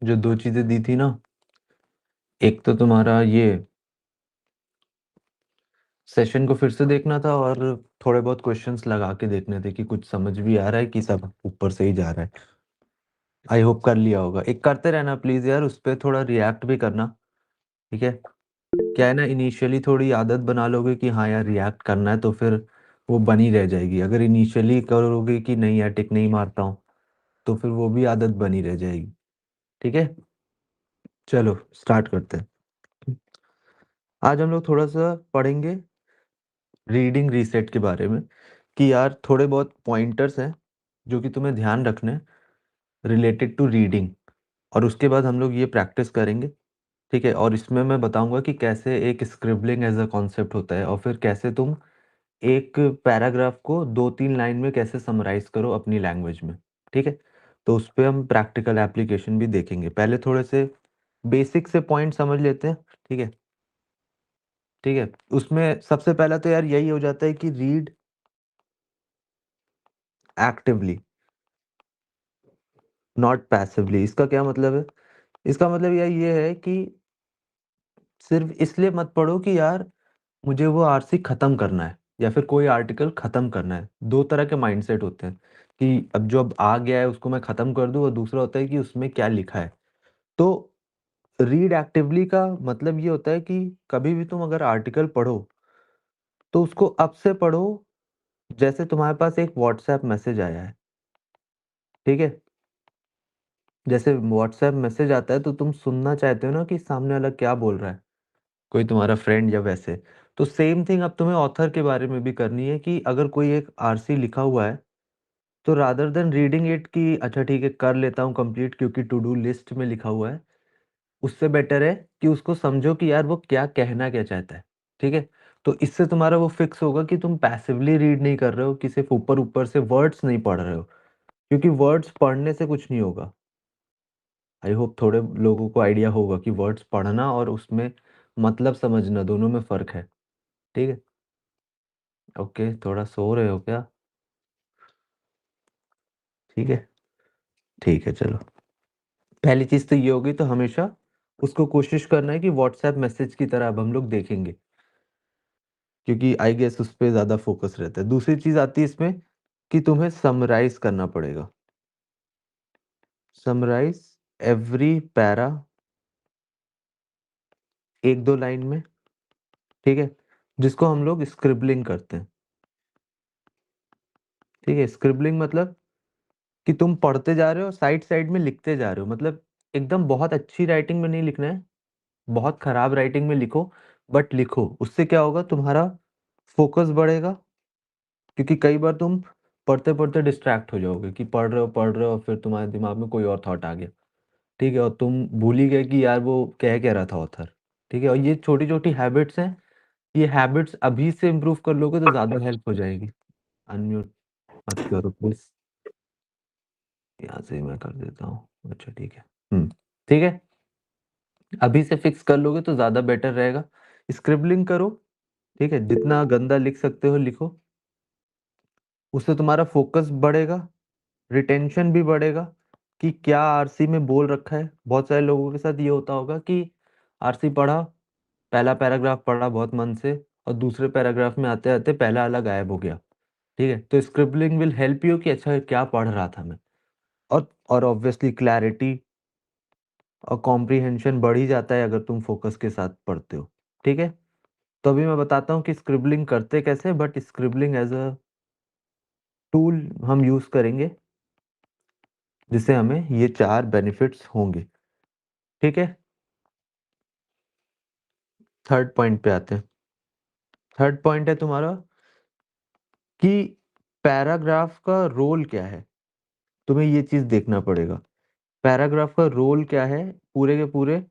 जो 2 चीज़ें दी थी ना, एक तो तुम्हारा ये सेशन को फिर से देखना था और थोड़े बहुत क्वेश्चंस लगा के देखने थे कि कुछ समझ भी आ रहा है कि सब ऊपर से ही जा रहा है। आई होप कर लिया होगा। एक करते रहना प्लीज़ यार, उस पे थोड़ा रिएक्ट भी करना, ठीक है? क्या है ना, इनिशियली थोड़ी आदत बना लोगे कि हाँ यार रिएक्ट करना है, तो फिर वो बनी रह जाएगी। अगर इनिशियली करोगे कि नहीं यार टिक नहीं मारता हूँ, तो फिर वो भी आदत बनी रह जाएगी, ठीक है? चलो स्टार्ट करते हैं। आज हम लोग थोड़ा सा पढ़ेंगे रीडिंग रीसेट के बारे में, कि यार थोड़े बहुत पॉइंटर्स हैं जो कि तुम्हें ध्यान रखने हैं रिलेटेड टू रीडिंग, और उसके बाद हम लोग ये प्रैक्टिस करेंगे, ठीक है? और इसमें मैं बताऊंगा कि कैसे एक स्क्रिबलिंग एज अ कॉन्सेप्ट होता है, और फिर कैसे तुम एक पैराग्राफ को 2-3 लाइन में कैसे समराइज करो अपनी लैंग्वेज में, ठीक है? तो उस पे हम प्रैक्टिकल एप्लीकेशन भी देखेंगे। पहले थोड़े से बेसिक से पॉइंट समझ लेते हैं, ठीक है? ठीक है, उसमें सबसे पहला तो यार यही हो जाता है कि रीड एक्टिवली, नॉट पैसिवली। इसका क्या मतलब है? इसका मतलब यार ये है कि सिर्फ इसलिए मत पढ़ो कि यार मुझे वो आरसी खत्म करना है या फिर कोई आर्टिकल खत्म करना है। दो तरह के माइंडसेट होते हैं कि अब जो अब आ गया है उसको मैं खत्म कर दूं, और दूसरा होता है कि उसमें क्या लिखा है। तो रीड एक्टिवली का मतलब ये होता है कि कभी भी तुम अगर आर्टिकल पढ़ो तो उसको अब से पढ़ो जैसे तुम्हारे पास एक व्हाट्सएप मैसेज आया है, ठीक है? जैसे व्हाट्सएप मैसेज आता है तो तुम सुनना चाहते हो ना कि सामने वाला क्या बोल रहा है, कोई तुम्हारा फ्रेंड या वैसे। तो सेम थिंग अब तुम्हें ऑथर के बारे में भी करनी है कि अगर कोई एक आरसी लिखा हुआ है, तो रादर देन रीडिंग इट कि अच्छा ठीक है कर लेता हूँ कंप्लीट क्योंकि टू डू लिस्ट में लिखा हुआ है, उससे बेटर है कि उसको समझो कि यार वो क्या कहना क्या चाहता है, ठीक है? तो इससे तुम्हारा वो फिक्स होगा कि तुम पैसिवली रीड नहीं कर रहे हो, कि सिर्फ ऊपर ऊपर से वर्ड्स नहीं पढ़ रहे हो, क्योंकि वर्ड्स पढ़ने से कुछ नहीं होगा। आई होप थोड़े लोगों को आइडिया होगा कि वर्ड्स पढ़ना और उसमें मतलब समझना दोनों में फ़र्क है, ठीक है? ओके, थोड़ा सो रहे हो क्या? ठीक है, ठीक है चलो। पहली चीज़ तो ये होगी, तो हमेशा उसको कोशिश करना है कि व्हाट्सएप मैसेज की तरह अब हम लोग देखेंगे, क्योंकि आई गेस उस पे ज़्यादा फ़ोकस रहता है। दूसरी चीज़ आती है इसमें कि तुम्हें समराइज़ करना पड़ेगा। समराइज़ एवरी पैरा 1-2 लाइन में, ठीक है? जिसको हम लोग स्क्रिबलिंग करते हैं, ठीक है? स्क्रिबलिंग मतलब कि तुम पढ़ते जा रहे हो, साइड-साइड में लिखते जा रहे हो। मतलब एकदम बहुत अच्छी राइटिंग में नहीं लिखना है, बहुत खराब राइटिंग में लिखो, बट लिखो। उससे क्या होगा, तुम्हारा फ़ोकस बढ़ेगा, क्योंकि कई बार तुम पढ़ते-पढ़ते डिस्ट्रैक्ट हो जाओगे कि पढ़ रहे हो और फिर तुम्हारे दिमाग में कोई और थॉट आ गया, ठीक है? और तुम भूल ही गए कि यार वो कह क्या रहा था ऑथर, ठीक है? और ये छोटी-छोटी हैबिट्स हैं, ये हैबिट्स अभी से इम्प्रूव कर लोगे तो ज़्यादा हेल्प हो जाएगी। अनम्यूट मत करो प्लीज़, यहाँ से ही मैं कर देता हूँ। अच्छा ठीक है। ठीक है? अभी से फिक्स कर लोगे तो ज़्यादा बेटर रहेगा। स्क्रिबलिंग करो, ठीक है? जितना गंदा लिख सकते हो लिखो, उससे तुम्हारा फ़ोकस बढ़ेगा, रिटेंशन भी बढ़ेगा कि क्या आरसी में बोल रखा है। बहुत सारे लोगों के साथ ये होता होगा कि आरसी पढ़ा, पहला पैराग्राफ पढ़ा बहुत मन से, और दूसरे पैराग्राफ में आते-आते पहला वाला गायब हो गया, ठीक है? तो स्क्रिबलिंग विल हेल्प यू कि अच्छा क्या पढ़ रहा था मैं। और ऑब्वियसली क्लैरिटी और कॉम्प्रिहेंशन बढ़ ही जाता है अगर तुम फ़ोकस के साथ पढ़ते हो, ठीक है? तो अभी मैं बताता हूँ कि स्क्रिबलिंग करते कैसे, but scribbling as a tool हम यूज़ करेंगे, जिससे हमें ये 4 बेनिफिट्स होंगे, ठीक है? थर्ड पॉइंट पे आते हैं। थर्ड पॉइंट है तुम्हारा कि पैराग्राफ का रोल क्या है? तुम्हें ये चीज़ देखना पड़ेगा। पैराग्राफ का रोल क्या है पूरे के पूरे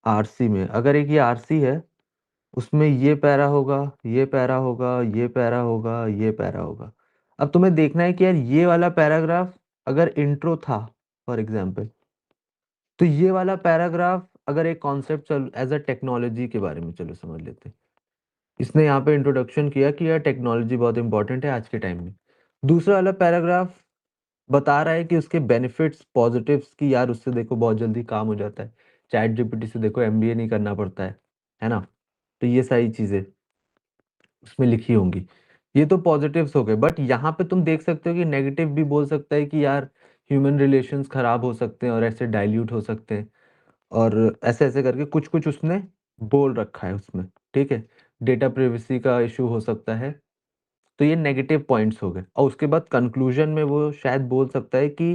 आरसी में? अगर एक ये आरसी है, उसमें ये पैरा होगा, ये पैरा होगा, ये पैरा होगा, ये पैरा होगा। अब तुम्हें देखना है कि यार ये वाला पैराग्राफ अगर इंट्रो था फॉर एग्जांपल, तो ये वाला पैराग्राफ अगर एक कॉन्सेप्ट चल एज़ अ टेक्नोलॉजी के बारे में चलो समझ लेते हैं। इसने यहाँ पे इंट्रोडक्शन किया कि यार टेक्नोलॉजी बहुत इंपॉर्टेंट है आज के टाइम में। दूसरा वाला पैराग्राफ बता रहा है कि उसके बेनिफिट्स, पॉजिटिव्स कि यार उससे देखो बहुत जल्दी काम हो जाता है। चैट जीपीटी से देखो एमबीए नहीं करना पड़ता है ना? तो ये सारी चीज़ें उसमें लिखी होंगी। ये तो पॉजिटिव्स हो गए, बट यहाँ पे तुम देख सकते हो कि नेगेटिव भी बोल सकता है कि यार ह्यूमन रिलेशंस खराब हो सकते हैं और ऐसे डाइल्यूट हो सकते हैं, और ऐसे-ऐसे करके कुछ-कुछ उसने बोल रखा है उसमें, ठीक है? डेटा प्राइवेसी का इश्यू हो सकता है। तो ये नेगेटिव पॉइंट्स हो गए, और उसके बाद कंक्लूजन में वो शायद बोल सकता है कि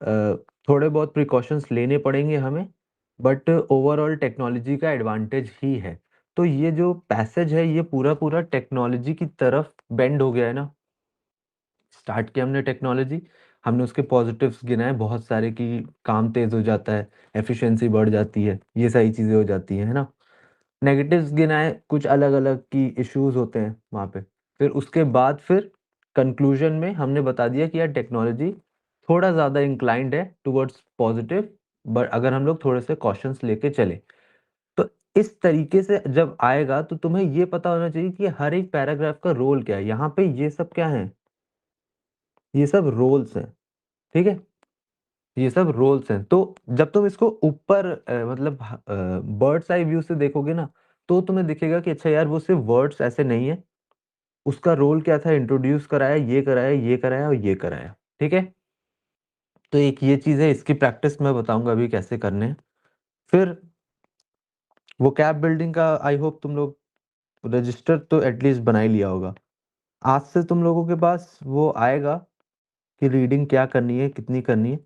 अ, थोड़े बहुत प्रिकॉशंस लेने पड़ेंगे हमें, बट ओवरऑल टेक्नोलॉजी का एडवांटेज ही है। तो ये जो पैसेज है ये पूरा-पूरा टेक्नोलॉजी की तरफ बेंड हो गया है ना। स्टार्ट किया हमने टेक्नोलॉजी, हमने उसके पॉजिटिव्स गिनाए बहुत सारे कि काम तेज़ हो जाता है, एफिशिएंसी बढ़ जाती है, ये सारी चीज़ें हो जाती हैं, है ना? नेगेटिव्स गिनाए, कुछ अलग-अलग की इश्यूज़ होते हैं वहाँ पे। फिर उसके बाद फिर कंक्लूज़न में हमने बता दिया कि यार टेक्नोलॉजी थोड़ा ज़्यादा इंक्लाइंड है टुवर्ड्स पॉज़िटिव, बट अगर हम लोग थोड़े से कॉशंस लेके चलें। तो इस तरीके से जब आएगा तो तुम्हें ये पता होना चाहिए कि हर एक पैराग्राफ का रोल क्या है। यहाँ पे ये सब क्या है? ये सब रोल्स हैं, ठीक है? ये सब रोल्स हैं। तो जब तुम इसको ऊपर मतलब बर्ड्स आई व्यू से देखोगे ना, तो तुम्हें दिखेगा कि अच्छा यार वो सिर्फ़ वर्ड्स ऐसे नहीं है। उसका रोल क्या था, इंट्रोड्यूस कराया, ये कराया, ये कराया और ये कराया, ठीक है? तो एक ये चीज़ है, इसकी प्रैक्टिस मैं बताऊँगा अभी कैसे करने हैं। फिर वोकैब बिल्डिंग का आई होप तुम लोग रजिस्टर तो एटलीस्ट बना ही लिया होगा। आज से तुम लोगों के पास वो आएगा कि रीडिंग क्या करनी है, कितनी करनी है।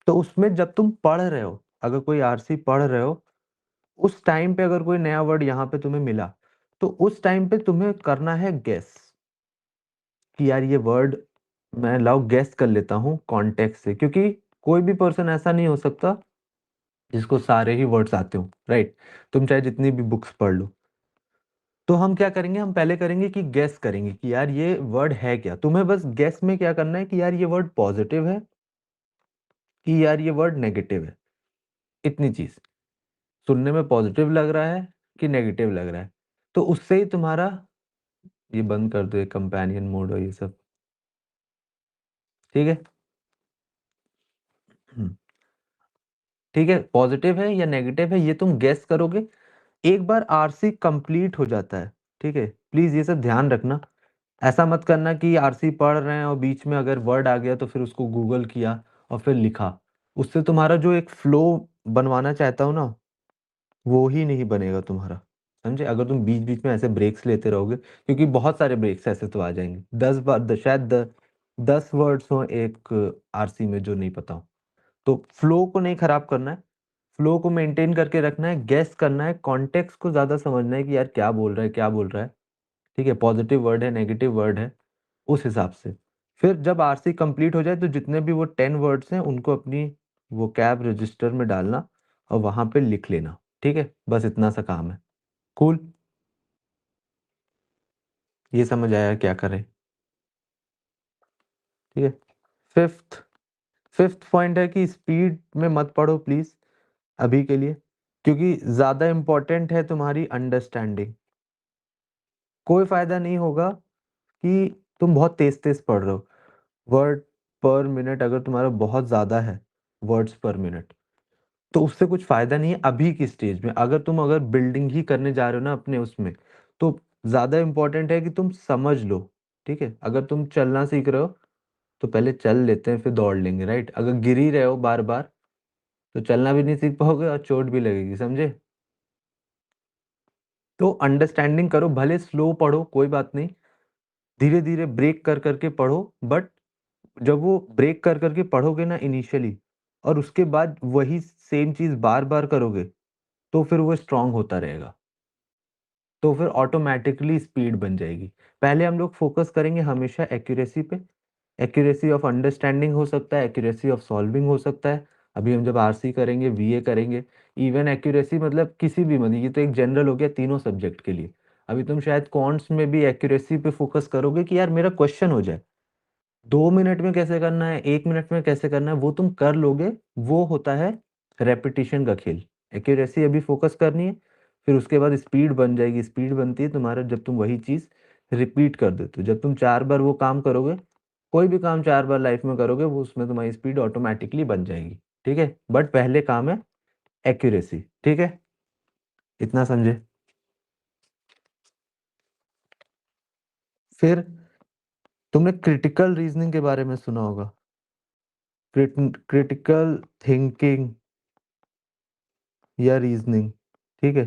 तो उसमें जब तुम पढ़ रहे हो, अगर कोई आरसी पढ़ रहे हो, उस टाइम पे अगर कोई नया वर्ड यहाँ पे तुम्हें मिला, तो उस टाइम पे तुम्हें करना है गेस कि यार ये वर्ड मैं लाओ गेस कर लेता हूँ कॉन्टेक्स्ट से, क्योंकि कोई भी पर्सन ऐसा नहीं हो सकता जिसको सारे ही वर्ड्स आते हों, राइट? तुम चाहे जितनी भी बुक्स पढ़ लो। तो हम क्या करेंगे, हम पहले करेंगे कि गेस करेंगे कि यार ये वर्ड है क्या? तुम्हें बस गेस में क्या करना है कि यार ये वर्ड पॉजिटिव है कि यार ये वर्ड नेगेटिव है, इतनी चीज़। सुनने में पॉजिटिव लग रहा है कि नेगेटिव लग रहा है। तो उससे ही तुम्हारा ये बंद कर दो, ये कंपेनियन मोड और ये सब, ठीक है? हुँ, ठीक है, पॉजिटिव है या नेगेटिव है ये तुम गेस करोगे। एक बार आरसी कंप्लीट हो जाता है, ठीक है? प्लीज़ ये सब ध्यान रखना। ऐसा मत करना कि आरसी पढ़ रहे हैं और बीच में अगर वर्ड आ गया तो फिर उसको गूगल किया और फिर लिखा। उससे तुम्हारा जो एक फ्लो बनवाना चाहता हूँ ना, वो ही नहीं बनेगा तुम्हारा, समझे? अगर तुम बीच-बीच में ऐसे ब्रेक्स लेते रहोगे, क्योंकि बहुत सारे ब्रेक्स ऐसे तो आ जाएँगे। 10 बार द शायद द 10 वर्ड्स हों एक आरसी में जो नहीं पता हो। तो फ्लो को नहीं खराब करना है, फ्लो को मेंटेन करके रखना है, गेस करना है, कॉन्टेक्स्ट को ज़्यादा समझना है कि यार क्या बोल रहा है, क्या बोल रहा है, ठीक है? पॉजिटिव वर्ड है, नेगेटिव वर्ड है, उस हिसाब से। फिर जब आरसी कंप्लीट हो जाए तो जितने भी वो 10 वर्ड्स हैं उनको अपनी वोकैब रजिस्टर में डालना और वहाँ पे लिख लेना, ठीक है? बस इतना सा काम है। कूल? ये समझ आया क्या करें, ठीक है? फिफ्थ फिफ्थ पॉइंट है कि स्पीड में मत पढ़ो प्लीज़ अभी के लिए, क्योंकि ज़्यादा इम्पोर्टेंट है तुम्हारी अंडरस्टैंडिंग। कोई फ़ायदा नहीं होगा कि तुम बहुत तेज़-तेज़ पढ़ रहे हो। वर्ड पर मिनट अगर तुम्हारा बहुत ज़्यादा है, वर्ड्स पर मिनट, तो उससे कुछ फ़ायदा नहीं है अभी की स्टेज में। अगर बिल्डिंग ही करने जा रहे हो ना अपने उसमें, तो ज़्यादा इम्पोर्टेंट है कि तुम समझ लो, ठीक है? अगर तुम चलना सीख रहे हो, तो पहले चल लेते हैं फिर दौड़ लेंगे, राइट? अगर गिर ही रहे हो बार-बार, तो चलना भी नहीं सीख पाओगे और चोट भी लगेगी, समझे? तो अंडरस्टैंडिंग करो, भले स्लो पढ़ो, कोई बात नहीं। धीरे-धीरे ब्रेक कर के पढ़ो, बट जब वो ब्रेक कर के पढ़ोगे ना इनिशियली, और उसके बाद वही सेम चीज़ बार-बार करोगे, तो फिर वो स्ट्रॉन्ग होता रहेगा। तो फिर ऑटोमैटिकली स्पीड बन जाएगी। पहले हम लोग फ़ोकस करेंगे हमेशा एक्यूरेसी पे। एक्यूरेसी ऑफ अंडरस्टैंडिंग हो सकता है, एक्यूरेसी ऑफ सॉल्विंग हो सकता है। अभी हम जब आरसी करेंगे, वीए करेंगे, इवन एक्यूरेसी मतलब किसी भी, मतलब ये तो एक जनरल हो गया तीनों सब्जेक्ट के लिए। अभी तुम शायद क्वांट्स में भी एक्यूरेसी पे फ़ोकस करोगे कि यार मेरा क्वेश्चन हो जाए। 2 मिनट में कैसे करना है, 1 मिनट में कैसे करना है, वो तुम कर लोगे, वो होता है रेपिटिशन का खेल। एक्यूरेसी अभी फ़ोकस करनी है, फिर उसके बाद स्पीड बन जाएगी, स्पीड बनती है तुम्हारा जब तुम वही चीज़ रिपीट कर देते हो। जब तुम 4 बार वो काम करोगे, कोई भी काम 4 बार लाइफ में करोगे वो उसमें तुम्हारी स्पीड ऑटोमैटिकली बन जाएगी, ठीक है? बट पहले काम है एक्यूरेसी, ठीक है? इतना समझे? फिर तुमने क्रिटिकल रीजनिंग के बारे में सुना होगा। क्रिटिकल थिंकिंग या रीजनिंग, ठीक है?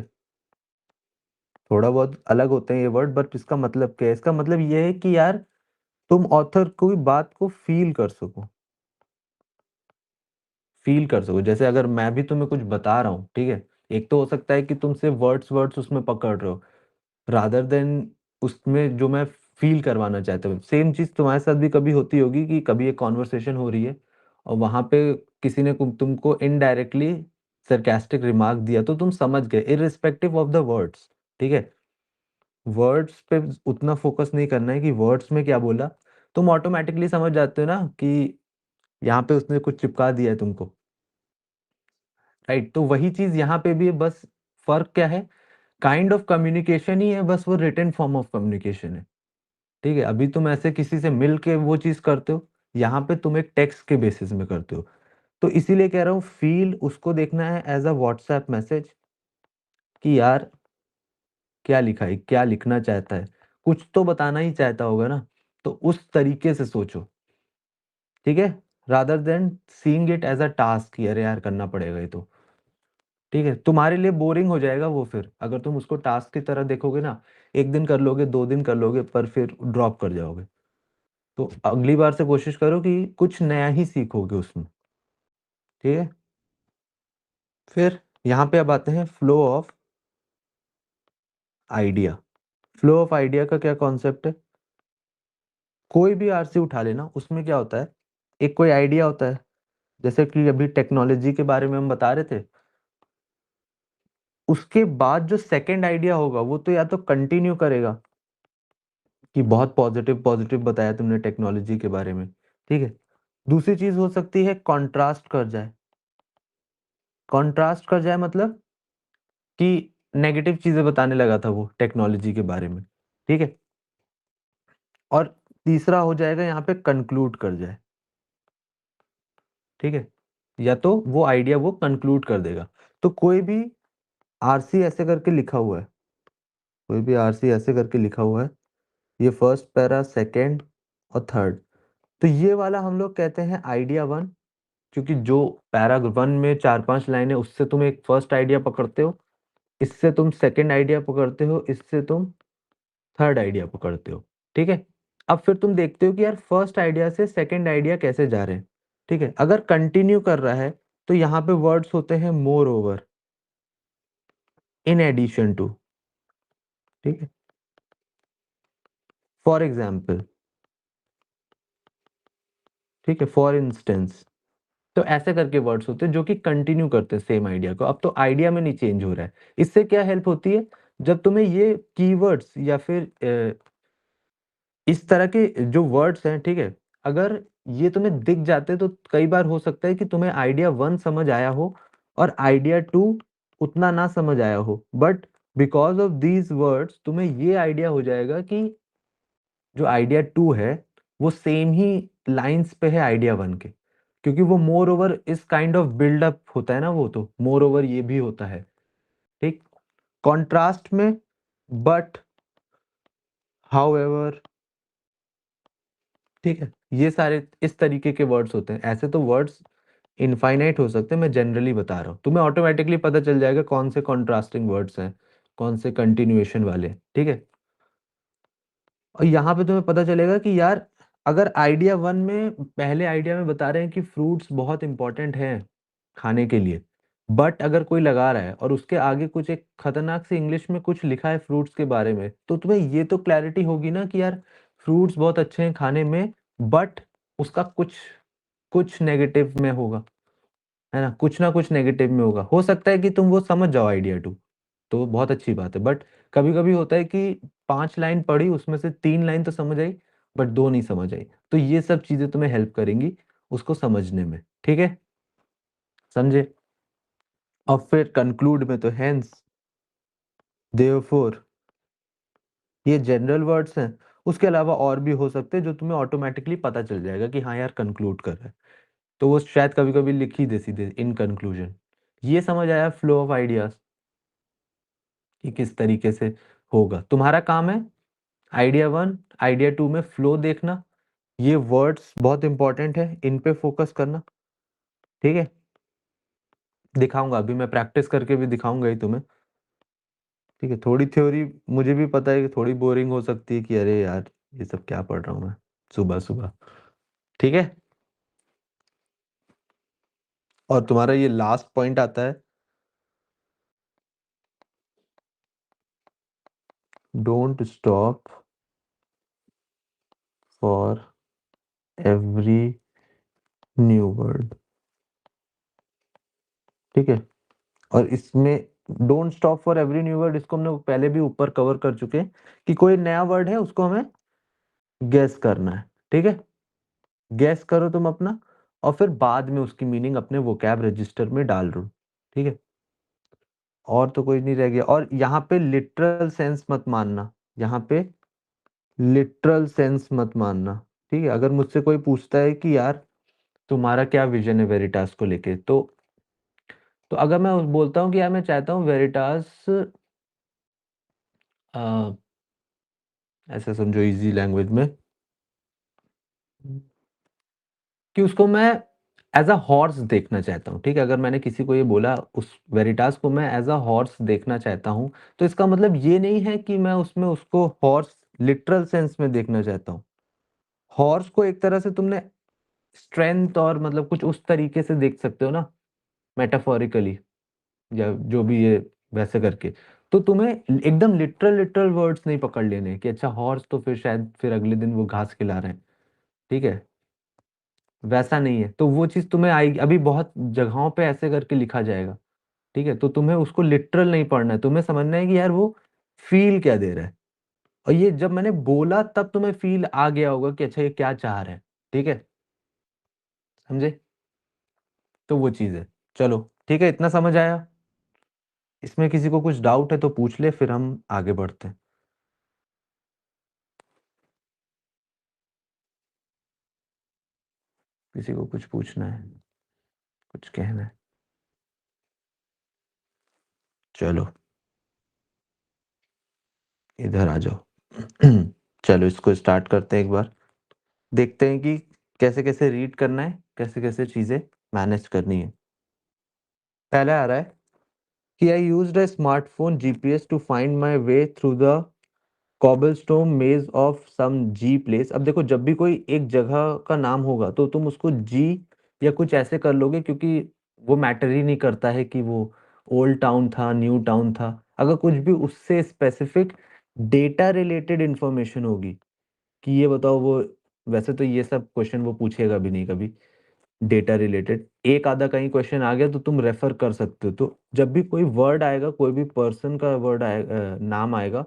थोड़ा बहुत अलग होते हैं ये वर्ड, बट इसका मतलब क्या है? इसका मतलब ये है कि यार तुम ऑथर कोई बात को फील कर सको। जैसे अगर मैं भी तुम्हें कुछ बता रहा हूँ, ठीक है? एक तो हो सकता है कि तुम सिर्फ वर्ड्स वर्ड्स उसमें पकड़ रहे हो, रादर देन उसमें जो मैं फील करवाना चाहता हूँ। सेम चीज तुम्हारे साथ भी कभी होती होगी कि कभी एक कॉन्वर्सेशन हो रही है और वहां पे किसी ने तुमको इनडायरेक्टली सरकास्टिक रिमार्क दिया, तो तुम समझ गए इररिस्पेक्टिव ऑफ द वर्ड्स, ठीक है? वर्ड्स पे उतना फोकस नहीं करना है कि वर्ड्स में क्या बोला, तुम ऑटोमेटिकली समझ जाते हो ना कि यहाँ पे उसने कुछ चिपका दिया है तुमको, राइट? तो वही चीज यहाँ पे भी है, बस फर्क क्या है? काइंड ऑफ कम्युनिकेशन ही है, बस वो रिटन फॉर्म ऑफ कम्युनिकेशन है, ठीक है? अभी तुम ऐसे किसी से मिल के वो चीज करते हो, यहाँ पे तुम एक टेक्स्ट के बेसिस में करते हो। तो इसीलिए कह रहा हूँ फील उसको देखना है एज अ व्हाट्सएप मैसेज कि यार क्या लिखा है, क्या लिखना चाहता है, कुछ तो बताना ही चाहता होगा ना, तो उस तरीके से सोचो, ठीक है? Rather than seeing it as a task कि अरे यार करना पड़ेगा ये तो, ठीक है? तुम्हारे लिए बोरिंग हो जाएगा वो, फिर अगर तुम उसको टास्क की तरह देखोगे ना, एक दिन कर लोगे, 2 दिन कर लोगे, पर फिर ड्रॉप कर जाओगे। तो अगली बार से कोशिश करो कि कुछ नया ही सीखोगे उसमें, ठीक है? फिर यहाँ पे अब आते हैं flow of idea. Flow of idea का क्या कॉन्सेप्ट है? कोई भी आरसी उठा लेना, उसमें क्या होता है, एक कोई आइडिया होता है, जैसे कि अभी टेक्नोलॉजी के बारे में हम बता रहे थे, उसके बाद जो सेकंड आइडिया होगा वो तो या तो कंटिन्यू करेगा कि बहुत पॉजिटिव पॉजिटिव बताया तुमने टेक्नोलॉजी के बारे में, ठीक है? दूसरी चीज हो सकती है कॉन्ट्रास्ट कर जाए। कॉन्ट्रास्ट कर जाए मतलब कि नेगेटिव चीजें बताने लगा था वो टेक्नोलॉजी के बारे में, ठीक है? और तीसरा हो जाएगा यहाँ पे कंक्लूड कर जाए, ठीक है? या तो वो आइडिया वो कंक्लूड कर देगा। तो कोई भी आरसी ऐसे करके लिखा हुआ है, कोई भी आरसी ऐसे करके लिखा हुआ है, ये फर्स्ट पैरा, सेकंड और थर्ड, तो ये वाला हम लोग कहते हैं आइडिया वन। क्योंकि जो पैरा वन में 4-5 लाइन है, उससे तुम एक फर्स्ट आइडिया पकड़ते हो, इससे तुम सेकंड आइडिया पकड़ते हो, इससे तुम थर्ड आइडिया पकड़ते हो, ठीक है? अब फिर तुम देखते हो कि यार फर्स्ट आइडिया से सेकंड आइडिया कैसे जा रहे हैं, ठीक है? अगर कंटिन्यू कर रहा है तो यहाँ पे वर्ड्स होते हैं more over, in addition to, ठीक है? फॉर एग्जाम्पल, ठीक है? For instance. तो ऐसे करके वर्ड्स होते हैं जो कि कंटिन्यू करते हैं सेम आइडिया को। अब तो आइडिया में नहीं चेंज हो रहा है। इससे क्या हेल्प होती है? जब तुम्हें ये कीवर्ड्स या फिर इस तरह के जो वर्ड्स हैं, ठीक है, अगर ये तुम्हें दिख जाते तो कई बार हो सकता है कि तुम्हें आइडिया वन समझ आया हो और आइडिया टू उतना ना समझ आया हो, but because of these words तुम्हें ये आइडिया हो जाएगा कि जो आइडिया टू है वो सेम ही लाइंस पे है आइडिया वन के, क्योंकि वो मोर ओवर इस काइंड ऑफ बिल्डअप होता है ना, वो तो मोर ओवर ये भी होता है, ठीक? कॉन्ट्रास्ट में बट, हाउएवर, ठीक है, ये सारे इस तरीके के वर्ड्स होते हैं। ऐसे तो वर्ड्स इनफाइनाइट हो सकते हैं, मैं जनरली बता रहा हूँ, तुम्हें ऑटोमेटिकली पता चल जाएगा कौन से कॉन्ट्रास्टिंग वर्ड्स हैं, कौन से कंटिन्यूएशन वाले, ठीक है? और यहाँ पे तुम्हें पता चलेगा कि यार अगर आइडिया वन में, पहले आइडिया में बता रहे हैं कि फ्रूट्स बहुत इंपॉर्टेंट हैं खाने के लिए, बट अगर कोई लगा रहा है और उसके आगे कुछ एक खतरनाक सी इंग्लिश में कुछ लिखा है फ्रूट्स के बारे में, तो तुम्हें ये तो क्लैरिटी होगी ना कि यार फ्रूट्स बहुत अच्छे हैं खाने में, बट उसका कुछ कुछ नेगेटिव में होगा, है ना? कुछ ना कुछ नेगेटिव में होगा। हो सकता है कि तुम वो समझ जाओ आइडिया टू, तो बहुत अच्छी बात है, बट कभी कभी होता है कि 5 लाइन पढ़ी, उसमें से 3 लाइन तो समझ आई बट दो नहीं समझ आई। तो ये सब चीजें तुम्हें हेल्प करेंगी उसको समझने में, ठीक है? समझे? और फिर कंक्लूड में तो हेंस, देयरफॉर, ये जनरल वर्ड्स हैं। उसके अलावा और भी हो सकते हैं जो तुम्हें ऑटोमेटिकली पता चल जाएगा कि हाँ यार कंक्लूड कर रहा है, तो वो शायद कभी कभी लिख ही दे सीधे इन कंक्लूजन। ये समझ आया फ्लो ऑफ आइडियाज कि किस तरीके से होगा। तुम्हारा काम है आइडिया वन आइडिया टू में फ्लो देखना, ये वर्ड्स बहुत इंपॉर्टेंट है, इन पे फोकस करना। ठीक है, दिखाऊंगा अभी मैं प्रैक्टिस करके भी दिखाऊंगा ही तुम्हें। ठीक है, थोड़ी थ्योरी मुझे भी पता है कि थोड़ी बोरिंग हो सकती है कि अरे यार ये सब क्या पढ़ रहा हूँ मैं सुबह सुबह। ठीक है, और तुम्हारा ये लास्ट पॉइंट आता है, don't stop for every new word. ठीक है, और इसमें don't stop for every new word, इसको हमने पहले भी ऊपर कवर कर चुके हैं कि कोई नया वर्ड है उसको हमें गेस करना है। ठीक है, गेस करो तुम अपना, और फिर बाद में उसकी मीनिंग अपने वोकैब रजिस्टर में डाल दो। ठीक है, और तो कोई नहीं रह गया। और यहाँ पे लिटरल सेंस मत मानना, यहाँ पे लिटरल सेंस मत मानना। ठीक है, अगर मुझसे कोई पूछता है कि यार तुम्हारा क्या विजन है वेरिटास को लेके, तो अगर मैं बोलता हूँ कि यार मैं चाहता हूँ वेरिटास, ऐसे समझो इजी लैंग्वेज में, कि उसको मैं एज अ हॉर्स देखना चाहता हूँ। ठीक है, अगर मैंने किसी को ये बोला उस वेरिटास को मैं एज अ हॉर्स देखना चाहता हूँ, तो इसका मतलब ये नहीं है कि मैं उसमें उसको हॉर्स लिटरल सेंस में देखना चाहता हूँ। हॉर्स को एक तरह से तुमने स्ट्रेंथ और मतलब कुछ उस तरीके से देख सकते हो ना, मेटाफोरिकली, या जो भी ये वैसे करके। तो तुम्हें एकदम लिटरल लिटरल वर्ड्स नहीं पकड़ लेने कि अच्छा हॉर्स तो फिर शायद फिर अगले दिन वो घास खिला रहे हैं। ठीक है, वैसा नहीं है, तो वो चीज तुम्हें आएगी, अभी बहुत जगहों पे ऐसे करके लिखा जाएगा। ठीक है, तो तुम्हें उसको लिटरल नहीं पढ़ना है, तुम्हें समझना है कि यार वो फील क्या दे रहा है। और ये जब मैंने बोला तब तुम्हें फील आ गया होगा कि अच्छा ये क्या चाह रहा है। ठीक है, समझे, तो वो चीज है। चलो ठीक है, इतना समझ आया। इसमें किसी को कुछ डाउट है तो पूछ ले, फिर हम आगे बढ़ते हैं। किसी को कुछ पूछना है, कुछ कहना है? चलो इधर आ जाओ। चलो इसको स्टार्ट करते हैं एक बार, देखते हैं कि कैसे कैसे रीड करना है, कैसे कैसे चीजें मैनेज करनी है। पहले आ रहा है कि I used a smartphone GPS to find my way through the cobblestone maze of some G place. अब देखो जब भी कोई एक जगह का नाम होगा तो तुम उसको जी या कुछ ऐसे कर लोगे, क्योंकि वो मैटर ही नहीं करता है कि वो ओल्ड टाउन था न्यू टाउन था। अगर कुछ भी उससे स्पेसिफिक डेटा रिलेटेड इंफॉर्मेशन होगी कि ये बताओ वो, वैसे तो ये सब क्वेश्चन वो पूछेगा भी नहीं कभी, डेटा रिलेटेड एक आधा कहीं क्वेश्चन आ गया तो तुम रेफर कर सकते हो। तो जब भी कोई वर्ड आएगा, कोई भी पर्सन का वर्ड आएगा, नाम आएगा,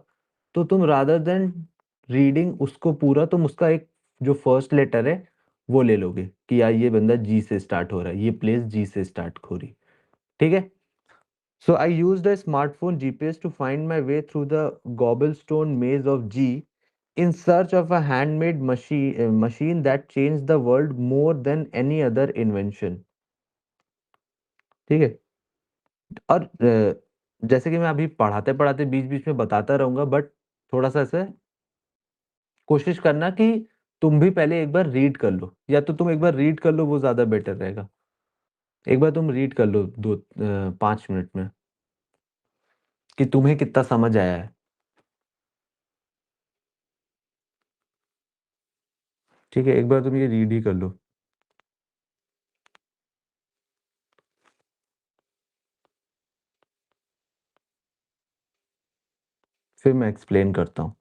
तो तुम रादर देन रीडिंग उसको पूरा, तुम उसका एक जो फर्स्ट लेटर है वो ले लोगे कि यार ये बंदा जी से स्टार्ट हो रहा है, ये प्लेस जी से स्टार्ट हो रही। ठीक है, so I used a smartphone GPS to find my way through the cobblestone maze of G in search of a handmade machine that changed the world more than any other invention। ठीक है, और जैसे कि मैं अभी पढ़ाते पढ़ाते बीच बीच में बताता रहूंगा, बट थोड़ा सा ऐसे कोशिश करना कि तुम भी पहले एक बार रीड कर लो, या तो तुम एक बार रीड कर लो वो ज्यादा बेटर रहेगा। एक बार तुम रीड कर लो 5 मिनट में कि तुम्हें कितना समझ आया है। ठीक है, एक बार तुम ये रीड ही कर लो, फिर मैं एक्सप्लेन करता हूँ।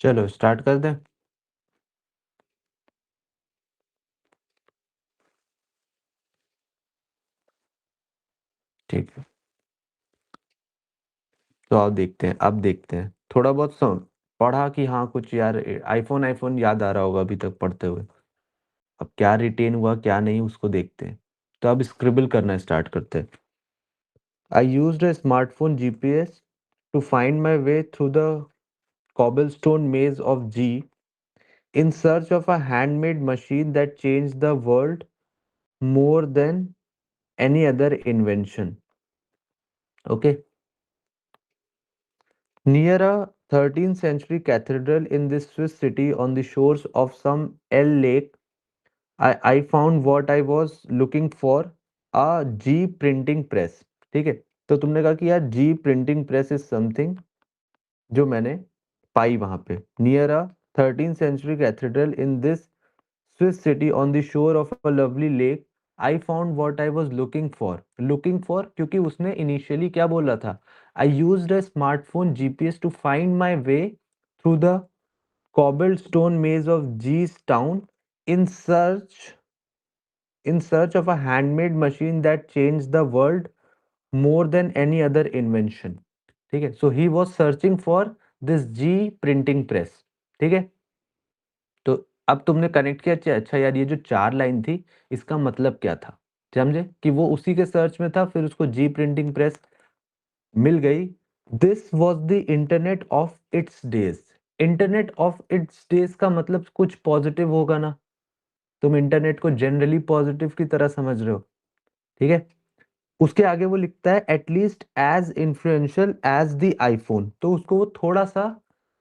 चलो स्टार्ट कर दें। ठीक है, तो आप देखते हैं, अब देखते हैं थोड़ा बहुत सुन पढ़ा कि हाँ कुछ यार आईफोन आईफोन याद आ रहा होगा अभी तक पढ़ते हुए। अब क्या रिटेन हुआ क्या नहीं उसको देखते हैं। तो अब स्क्रिबल करना स्टार्ट करते हैं। आई used a smartphone GPS to find my way through the cobblestone maze of G in search of a handmade machine that changed the world more than any other invention. Okay. Near a 13th century cathedral in this Swiss city on the shores of some L lake, I found what I was looking for, a G printing press. ठीक है, तो तुमने कहा कि यार जी printing press is something जो मैंने पाई वहां पे near a 13th century cathedral in this Swiss city on the shore of a lovely lake. I found what I was looking for क्योंकि उसने इनिशियली क्या बोला था, I used a smartphone GPS to find my way through the cobblestone maze of G's town in search of a handmade machine that changed the world more than any other invention. ठीक है, so he was searching for this G printing press. ठीक है, तो अब तुमने connect किया, अच्छा अच्छा यार ये जो चार लाइन थी इसका मतलब क्या था, समझे कि वो उसी के सर्च में था फिर उसको जी प्रिंटिंग प्रेस मिल गई। This was the internet of its days. Internet of its days का मतलब कुछ पॉजिटिव होगा ना, तुम इंटरनेट को जनरली पॉजिटिव की तरह समझ रहे हो। ठीक है, उसके आगे वो लिखता है at least as influential as the iPhone, तो उसको वो थोड़ा सा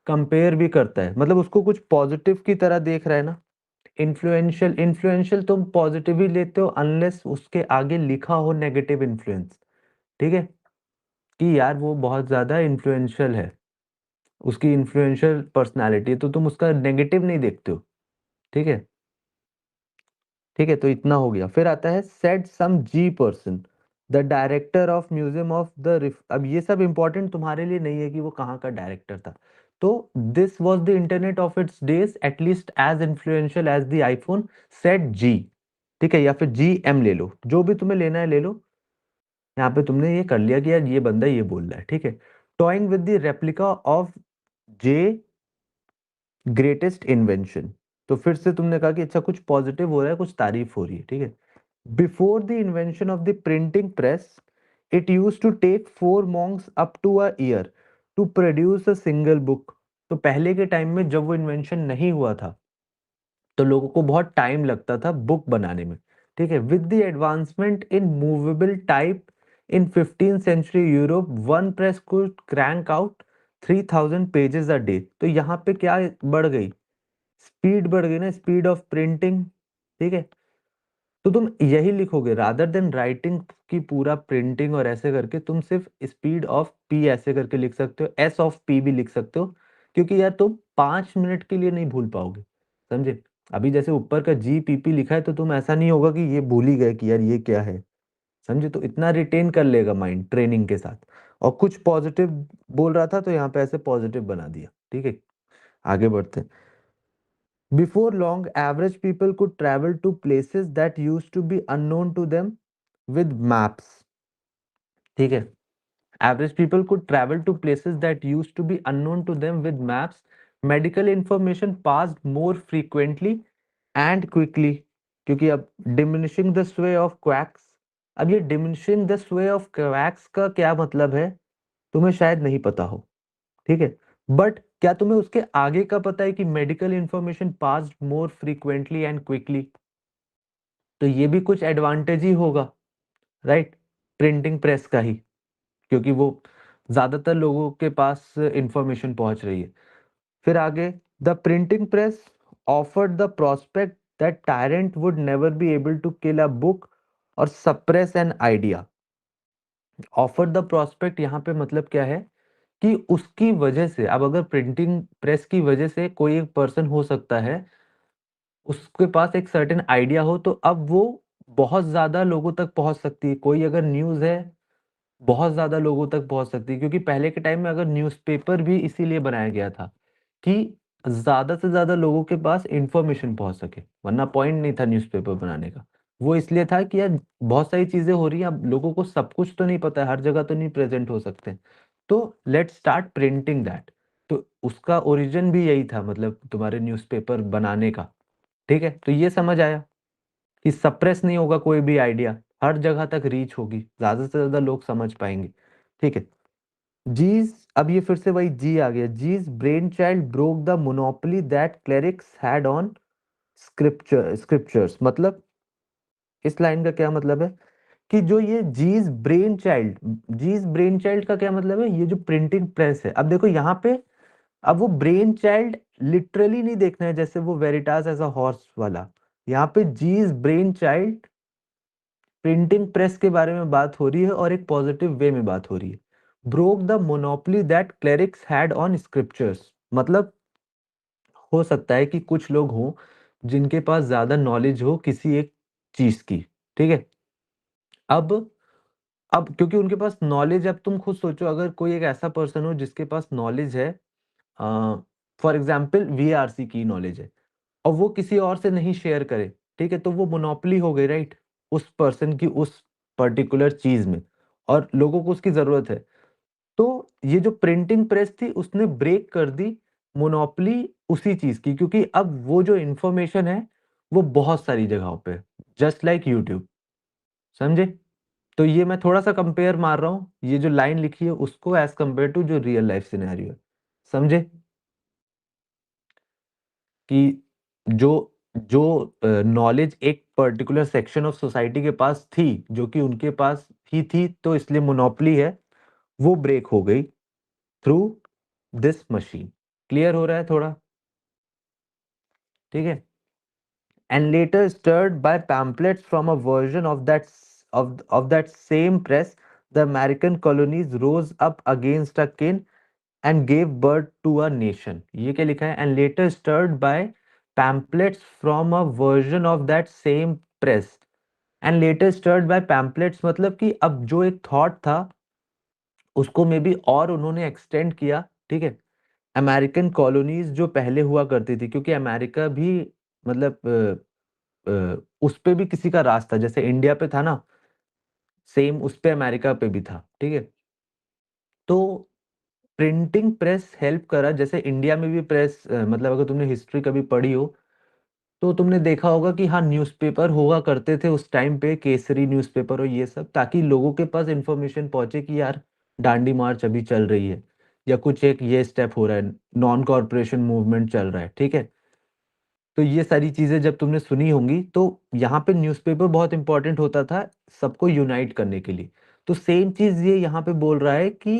कंपेयर भी करता है, मतलब उसको कुछ पॉजिटिव की तरह देख रहा है ना। इन्फ्लुएंशियल इन्फ्लुएंशियल तुम पॉजिटिव ही लेते हो अनलेस उसके आगे लिखा हो नेगेटिव इन्फ्लुएंस। ठीक है, कि यार वो बहुत ज्यादा इन्फ्लुएंशियल है, उसकी इन्फ्लुएंशियल पर्सनालिटी है, तो तुम उसका नेगेटिव नहीं देखते हो। ठीक है, ठीक है, तो इतना हो गया। फिर आता है said some G person the director of museum of the, अब ये सब इंपॉर्टेंट तुम्हारे लिए नहीं है कि वो कहाँ का डायरेक्टर था। तो this was the internet of its days at least as influential as the iPhone, said G. ठीक है, या फिर जी एम ले लो, जो भी तुम्हें लेना है ले लो। यहाँ पे तुमने ये कर लिया कि यार ये बंदा ये बोल रहा है। ठीक है, toing with the replica of J greatest invention. तो फिर से तुमने कहा कि अच्छा कुछ पॉजिटिव हो रहा है, कुछ तारीफ हो रही है। ठीक है, before the invention of the printing press it used to take 4 months up to a year to produce a single book. तो पहले के टाइम में जब वो इन्वेंशन नहीं हुआ था तो लोगों को बहुत टाइम लगता था बुक बनाने में। ठीक है, with the advancement in movable type in 15th century Europe one press could crank out 3000 pages a day. तो यहाँ पे क्या बढ़ गई, स्पीड बढ़ गई ना, स्पीड ऑफ प्रिंटिंग। ठीक है, तो तुम यही लिखोगे रादर देन राइटिंग की पूरा प्रिंटिंग और ऐसे करके, तुम सिर्फ स्पीड ऑफ पी ऐसे करके लिख सकते हो, एस ऑफ पी भी लिख सकते हो, क्योंकि यार तुम 5 मिनट के लिए नहीं भूल पाओगे। समझे, अभी जैसे ऊपर का जी पी पी लिखा है तो तुम ऐसा नहीं होगा कि ये भूल ही गए कि यार ये क्या है। समझे, तो इतना रिटेन कर लेगा माइंड ट्रेनिंग के साथ। और कुछ पॉजिटिव बोल रहा था तो यहाँ पे ऐसे पॉजिटिव बना दिया। ठीक है, आगे बढ़ते हैं। Before long, average people could travel to places that used to be unknown to them with maps. ठीक है, average people could travel to places that used to be unknown to them with maps. Medical information passed more frequently and quickly. क्योंकि अब diminishing the sway of quacks, अब ये diminishing the sway of quacks का क्या मतलब है तुम्हें शायद नहीं पता हो। ठीक है, बट क्या तुम्हें उसके आगे का पता है कि medical information passed more frequently and quickly. तो ये भी कुछ एडवांटेज ही होगा, राइट, प्रिंटिंग प्रेस का ही, क्योंकि वो ज्यादातर लोगों के पास इंफॉर्मेशन पहुंच रही है। फिर आगे, the printing press offered the prospect that tyrant would never be able to kill a book or suppress an idea. Offer the prospect यहाँ पे मतलब क्या है कि उसकी वजह से, अब अगर प्रिंटिंग प्रेस की वजह से कोई एक पर्सन हो सकता है, उसके पास एक सर्टेन आइडिया हो, तो अब वो बहुत ज्यादा लोगों तक पहुंच सकती है। कोई अगर न्यूज़ है बहुत ज्यादा लोगों तक पहुंच सकती है, क्योंकि पहले के टाइम में अगर न्यूज़पेपर भी इसीलिए बनाया गया था कि ज्यादा से ज्यादा लोगों के पास इंफॉर्मेशन पहुंच सके, वरना पॉइंट नहीं था न्यूज़पेपर बनाने का। वो इसलिए था कि यार बहुत सारी चीजें हो रही हैं, अब लोगों को सब कुछ तो नहीं पता है, हर जगह तो नहीं प्रेजेंट हो सकते, तो लेट्स स्टार्ट प्रिंटिंग दैट। तो उसका ओरिजिन भी यही था, मतलब तुम्हारे न्यूज़पेपर बनाने का। ठीक है, तो ये समझ आया कि सप्रेस नहीं होगा कोई भी आइडिया, हर जगह तक रीच होगी, ज्यादा से ज्यादा लोग समझ पाएंगे। ठीक है। जीस, अब ये फिर से वही जी आ गया, G's brain child broke the monopoly that clerics had on scriptures. मतलब इस लाइन का क्या मतलब है कि जो ये जीस ब्रेन चाइल्ड, जीस ब्रेन चाइल्ड का क्या मतलब है, ये जो प्रिंटिंग प्रेस है, अब देखो यहाँ पे, अब वो ब्रेन चाइल्ड लिटरली नहीं देखना है जैसे वो वेरिटास एज अ हॉर्स वाला, यहाँ पे जीस ब्रेन चाइल्ड प्रिंटिंग प्रेस के बारे में बात हो रही है और एक पॉजिटिव वे में बात हो रही है। Broke the monopoly that clerics had on scriptures, मतलब हो सकता है कि कुछ लोग हों जिनके पास ज्यादा नॉलेज हो किसी एक चीज की। ठीक है। अब अब क्योंकि उनके पास नॉलेज, अब तुम खुद सोचो, अगर कोई एक ऐसा पर्सन हो जिसके पास नॉलेज है, फॉर एग्जाम्पल वीआरसी की नॉलेज है, और वो किसी और से नहीं शेयर करे, ठीक है, तो वो मोनोपोली हो गई, राइट, उस पर्सन की उस पर्टिकुलर चीज में, और लोगों को उसकी जरूरत है। तो ये जो प्रिंटिंग प्रेस थी उसने ब्रेक कर दी मोनोपोली उसी चीज की, क्योंकि अब वो जो इंफॉर्मेशन है वो बहुत सारी जगहों पे, जस्ट लाइक यूट्यूब। समझे? तो ये मैं थोड़ा सा कंपेयर मार रहा हूँ, ये जो लाइन लिखी है उसको एज कंपेयर टू जो रियल लाइफ सिनेरियो है। समझे कि जो जो नॉलेज एक पर्टिकुलर सेक्शन ऑफ सोसाइटी के पास थी, जो कि उनके पास ही थी, तो इसलिए मोनोपोली है, वो ब्रेक हो गई थ्रू दिस मशीन। क्लियर हो रहा है थोड़ा? ठीक है। And later stirred by pamphlets from a version of that same press, the American colonies rose up against a king and gave birth to a nation. ये क्या लिखा है? And later stirred by pamphlets from a version of that same press. And later stirred by pamphlets मतलब कि अब जो एक thought था उसको मे बी और उन्होंने एक्सटेंड किया। ठीक है। अमेरिकन कॉलोनीज जो पहले हुआ करती थी, क्योंकि अमेरिका भी मतलब उस पे भी किसी का राज था, जैसे इंडिया पे था ना, सेम उस पे अमेरिका पे भी था। ठीक है। तो प्रिंटिंग प्रेस हेल्प करा, जैसे इंडिया में भी प्रेस, मतलब अगर तुमने हिस्ट्री कभी पढ़ी हो तो तुमने देखा होगा कि हाँ, न्यूज़पेपर हुआ करते थे उस टाइम पे, केसरी न्यूज़पेपर और ये सब, ताकि लोगों के पास इंफॉर्मेशन पहुंचे कि यार दांडी मार्च अभी चल रही है, या कुछ एक ये स्टेप हो रहा है, नॉन कॉरपोरेशन मूवमेंट चल रहा है। ठीक है। तो ये सारी चीजें जब तुमने सुनी होंगी, तो यहाँ पे न्यूज़पेपर बहुत इंपॉर्टेंट होता था सबको यूनाइट करने के लिए। तो सेम चीज ये यहाँ पे बोल रहा है कि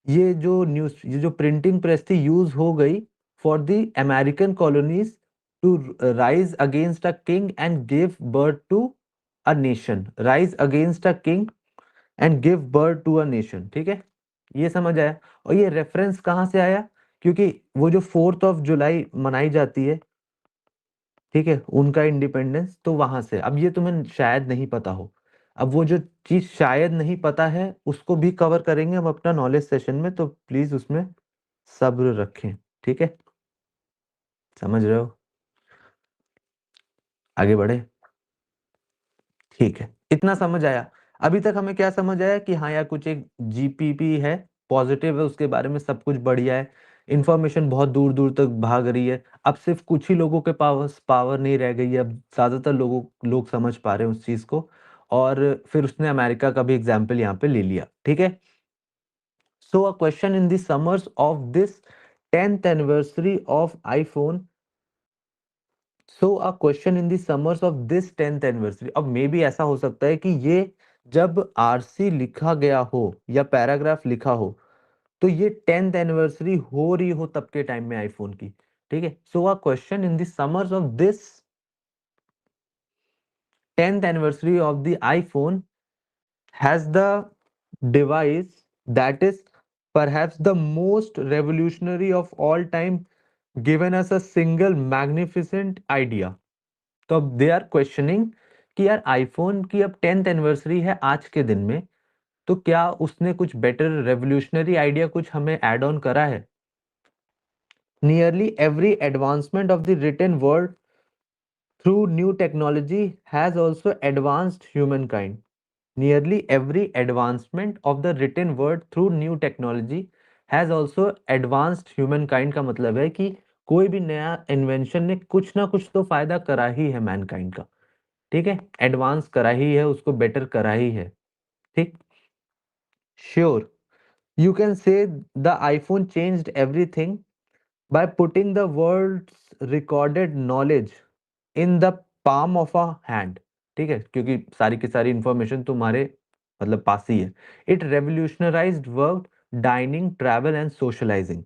ये जो प्रिंटिंग प्रेस थी यूज हो गई for the American colonies to rise against a king and give birth to a nation, rise against a king and give birth to a nation. ठीक है। ये समझ आया? और ये रेफरेंस कहाँ से आया? क्योंकि वो जो 4 जुलाई मनाई जाती है, ठीक है, उनका इंडिपेंडेंस, तो वहां से, अब ये तुम्हें शायद नहीं पता हो, अब वो जो चीज शायद नहीं पता है उसको भी कवर करेंगे हम अपना नॉलेज सेशन में, तो प्लीज उसमें सब्र रखें। ठीक है। समझ रहे हो? आगे बढ़े? ठीक है, इतना समझ आया? अभी तक हमें क्या समझ आया कि हाँ यार, कुछ एक जीपीपी है, पॉजिटिव है, उसके बारे में सब कुछ बढ़िया है, इंफॉर्मेशन बहुत दूर दूर तक भाग रही है, अब सिर्फ कुछ ही लोगों के पावर नहीं रह गई है, अब ज्यादातर लोग समझ पा रहे हैं उस चीज को। और फिर उसने अमेरिका का भी एग्जाम्पल यहाँ पे ले लिया। ठीक है। So a question in the summers of this 10th anniversary of iPhone, so a question in the summers of this 10th anniversary, अब मे बी ऐसा हो सकता है कि ये जब आरसी लिखा गया हो या पैराग्राफ लिखा हो, तो ये 10th एनिवर्सरी हो रही हो तब के टाइम में आईफोन की। ठीक है। So a question in the summers of this 10th anniversary of the iPhone has the device that is perhaps the most revolutionary of all time given us a single magnificent idea। तो अब they are questioning कि यार iPhone की अब 10th anniversary है आज के दिन में, तो क्या उसने कुछ बेटर रेवोल्यूशनरी आइडिया कुछ हमें ऐड ऑन करा है? Nearly every advancement of the written word through new technology has also advanced humankind. Nearly every advancement of the written word through new technology has also advanced humankind का मतलब है कि कोई भी नया इन्वेंशन ने कुछ ना कुछ तो फायदा करा ही है मैनकाइंड का। ठीक है, एडवांस करा ही है, उसको बेटर करा ही है। ठीक, sure, you can say the iPhone changed everything by putting the world's recorded knowledge in the palm of a hand। ठीक है, क्योंकि सारी की सारी इंफॉर्मेशन तुम्हारे मतलब पास ही है। It revolutionised work, dining, travel and socialising.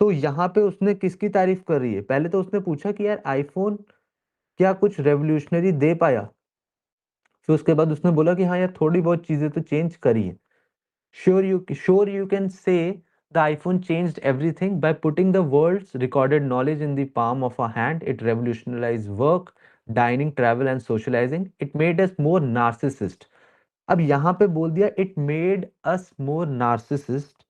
तो यहाँ पे उसने किसकी तारीफ कर रही है? पहले तो उसने पूछा कि यार आईफोन क्या कुछ रेवोल्यूशनरी दे पाया, फिर उसके बाद उसने बोला कि हाँ यार थोड़ी बहुत चीजें तो चेंज करी है। Sure, you can say the iPhone changed everything by putting the world's recorded knowledge in the palm of a hand. It revolutionized work, dining, travel, and socializing. It made us more narcissist। अब यहाँ पे बोल दिया it made us more narcissist।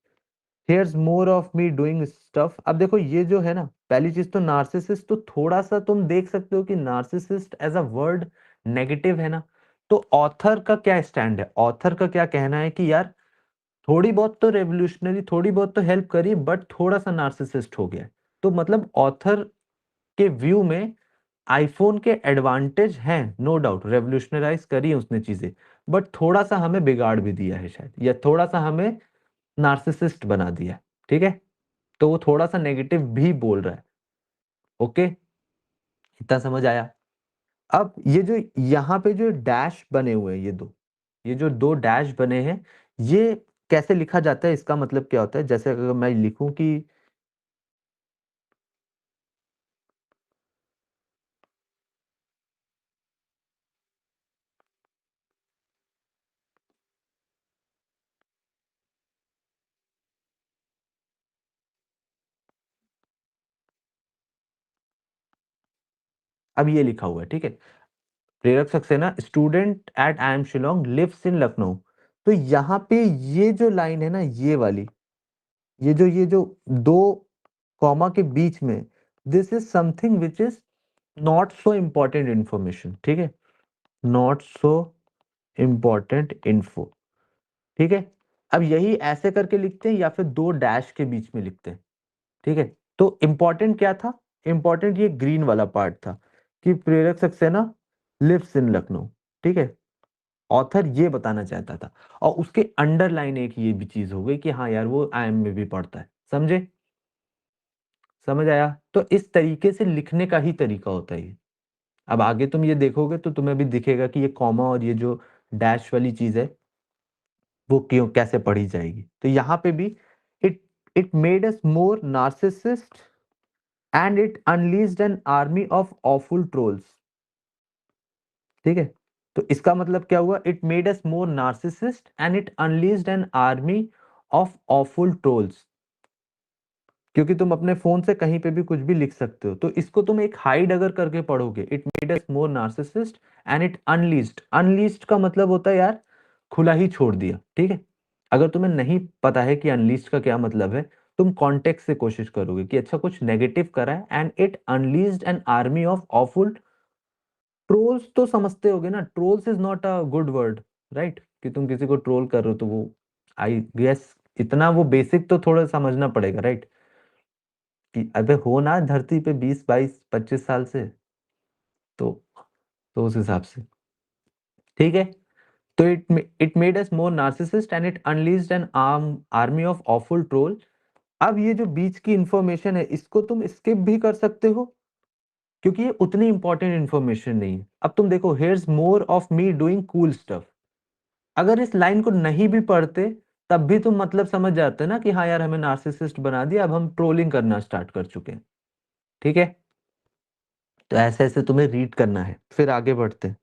Here's more of me doing stuff। अब देखो ये जो है ना, पहली चीज तो नार्सिसिस्ट, तो थोड़ा सा तुम देख सकते हो कि narcissist as a word negative है ना। तो ऑथर का क्या स्टैंड है? ऑथर का क्या कहना है कि यार थोड़ी बहुत तो रेवोल्यूशनरी, थोड़ी बहुत तो हेल्प करी, बट थोड़ा सा नार्सिसिस्ट हो गया। तो मतलब ऑथर के व्यू में आईफोन के एडवांटेज हैं, नो डाउट, रेवोल्यूशनराइज करी है उसने चीजें, बट थोड़ा सा हमें बिगाड़ भी दिया है शायद, या थोड़ा सा हमें नार्सिसिस्ट बना दिया है। ठीक है, तो वो थोड़ा सा नेगेटिव भी बोल रहा है। ओके, इतना समझ आया? अब ये जो यहाँ पे जो डैश बने हुए हैं, ये जो दो डैश बने हैं, ये कैसे लिखा जाता है? इसका मतलब क्या होता है? जैसे अगर मैं लिखूं कि अब ये लिखा हुआ है, ठीक है, Prerak Saxena student at I M Shillong lives in Lucknow. तो यहाँ पे ये जो लाइन है ना, ये वाली, ये जो दो कॉमा के बीच में, this is something which is not so important information. ठीक है, नॉट सो इम्पोर्टेंट इन्फो। ठीक है, अब यही ऐसे करके लिखते हैं या फिर दो डैश के बीच में लिखते हैं। ठीक है, तो इंपॉर्टेंट क्या था? इंपॉर्टेंट ये ग्रीन वाला पार्ट था कि प्रेरक सक्सेना लिव्स इन लखनऊ। ठीक है, ऑथर ये बताना चाहता था, और उसके अंडरलाइन एक ये भी चीज हो गई कि हाँ यार वो आईएम में भी पढ़ता है। समझे? समझ आया? तो इस तरीके से लिखने का ही तरीका होता है ये। अब आगे तुम ये देखोगे तो तुम्हें भी दिखेगा कि ये कॉमा और ये जो डैश वाली चीज है वो क्यों कैसे पढ़ी जाएगी। तो यहाँ पे भी it it made us more narcissist and it unleashed an army of awful trolls. ठीक है, तो इसका मतलब क्या हुआ? It made us more narcissist and it unleashed an army of awful trolls. क्योंकि तुम अपने फोन से कहीं पे भी कुछ भी लिख सकते हो, तो इसको तुम एक हाइड अगर करके पढ़ोगे, it made us more narcissist and it unleashed. Unleashed का मतलब होता है यार खुला ही छोड़ दिया। ठीक है, अगर तुम्हें नहीं पता है कि अनलीज्ड का क्या मतलब है, तुम कॉन्टेक्स्ट से कोशिश करोगे कि अच्छा कुछ नेगेटिव करा है, and it unleashed an army of awful trolls. तो समझते होगे ना, trolls is not a good word, right? कि तुम किसी को ट्रोल कर रहे हो तो वो, आई गेस इतना वो बेसिक तो थोड़ा समझना पड़ेगा, राइट? कि अबे हो ना धरती पे 20 22 25 साल से, तो उस हिसाब से। ठीक है, तो it made us more narcissist and it unleashed an army of awful troll. अब ये जो बीच की इंफॉर्मेशन है इसको तुम स्किप भी कर सकते हो, क्योंकि ये उतनी इंपॉर्टेंट इंफॉर्मेशन नहीं है। अब तुम देखो, hairs more of me doing cool stuff. अगर इस लाइन को नहीं भी पढ़ते तब भी तुम मतलब समझ जाते ना कि हाँ यार हमें नार्सिसिस्ट बना दिया, अब हम ट्रोलिंग करना स्टार्ट कर चुके हैं। ठीक है, तो ऐसे ऐसे तुम्हें रीड करना है। फिर आगे बढ़ते हैं।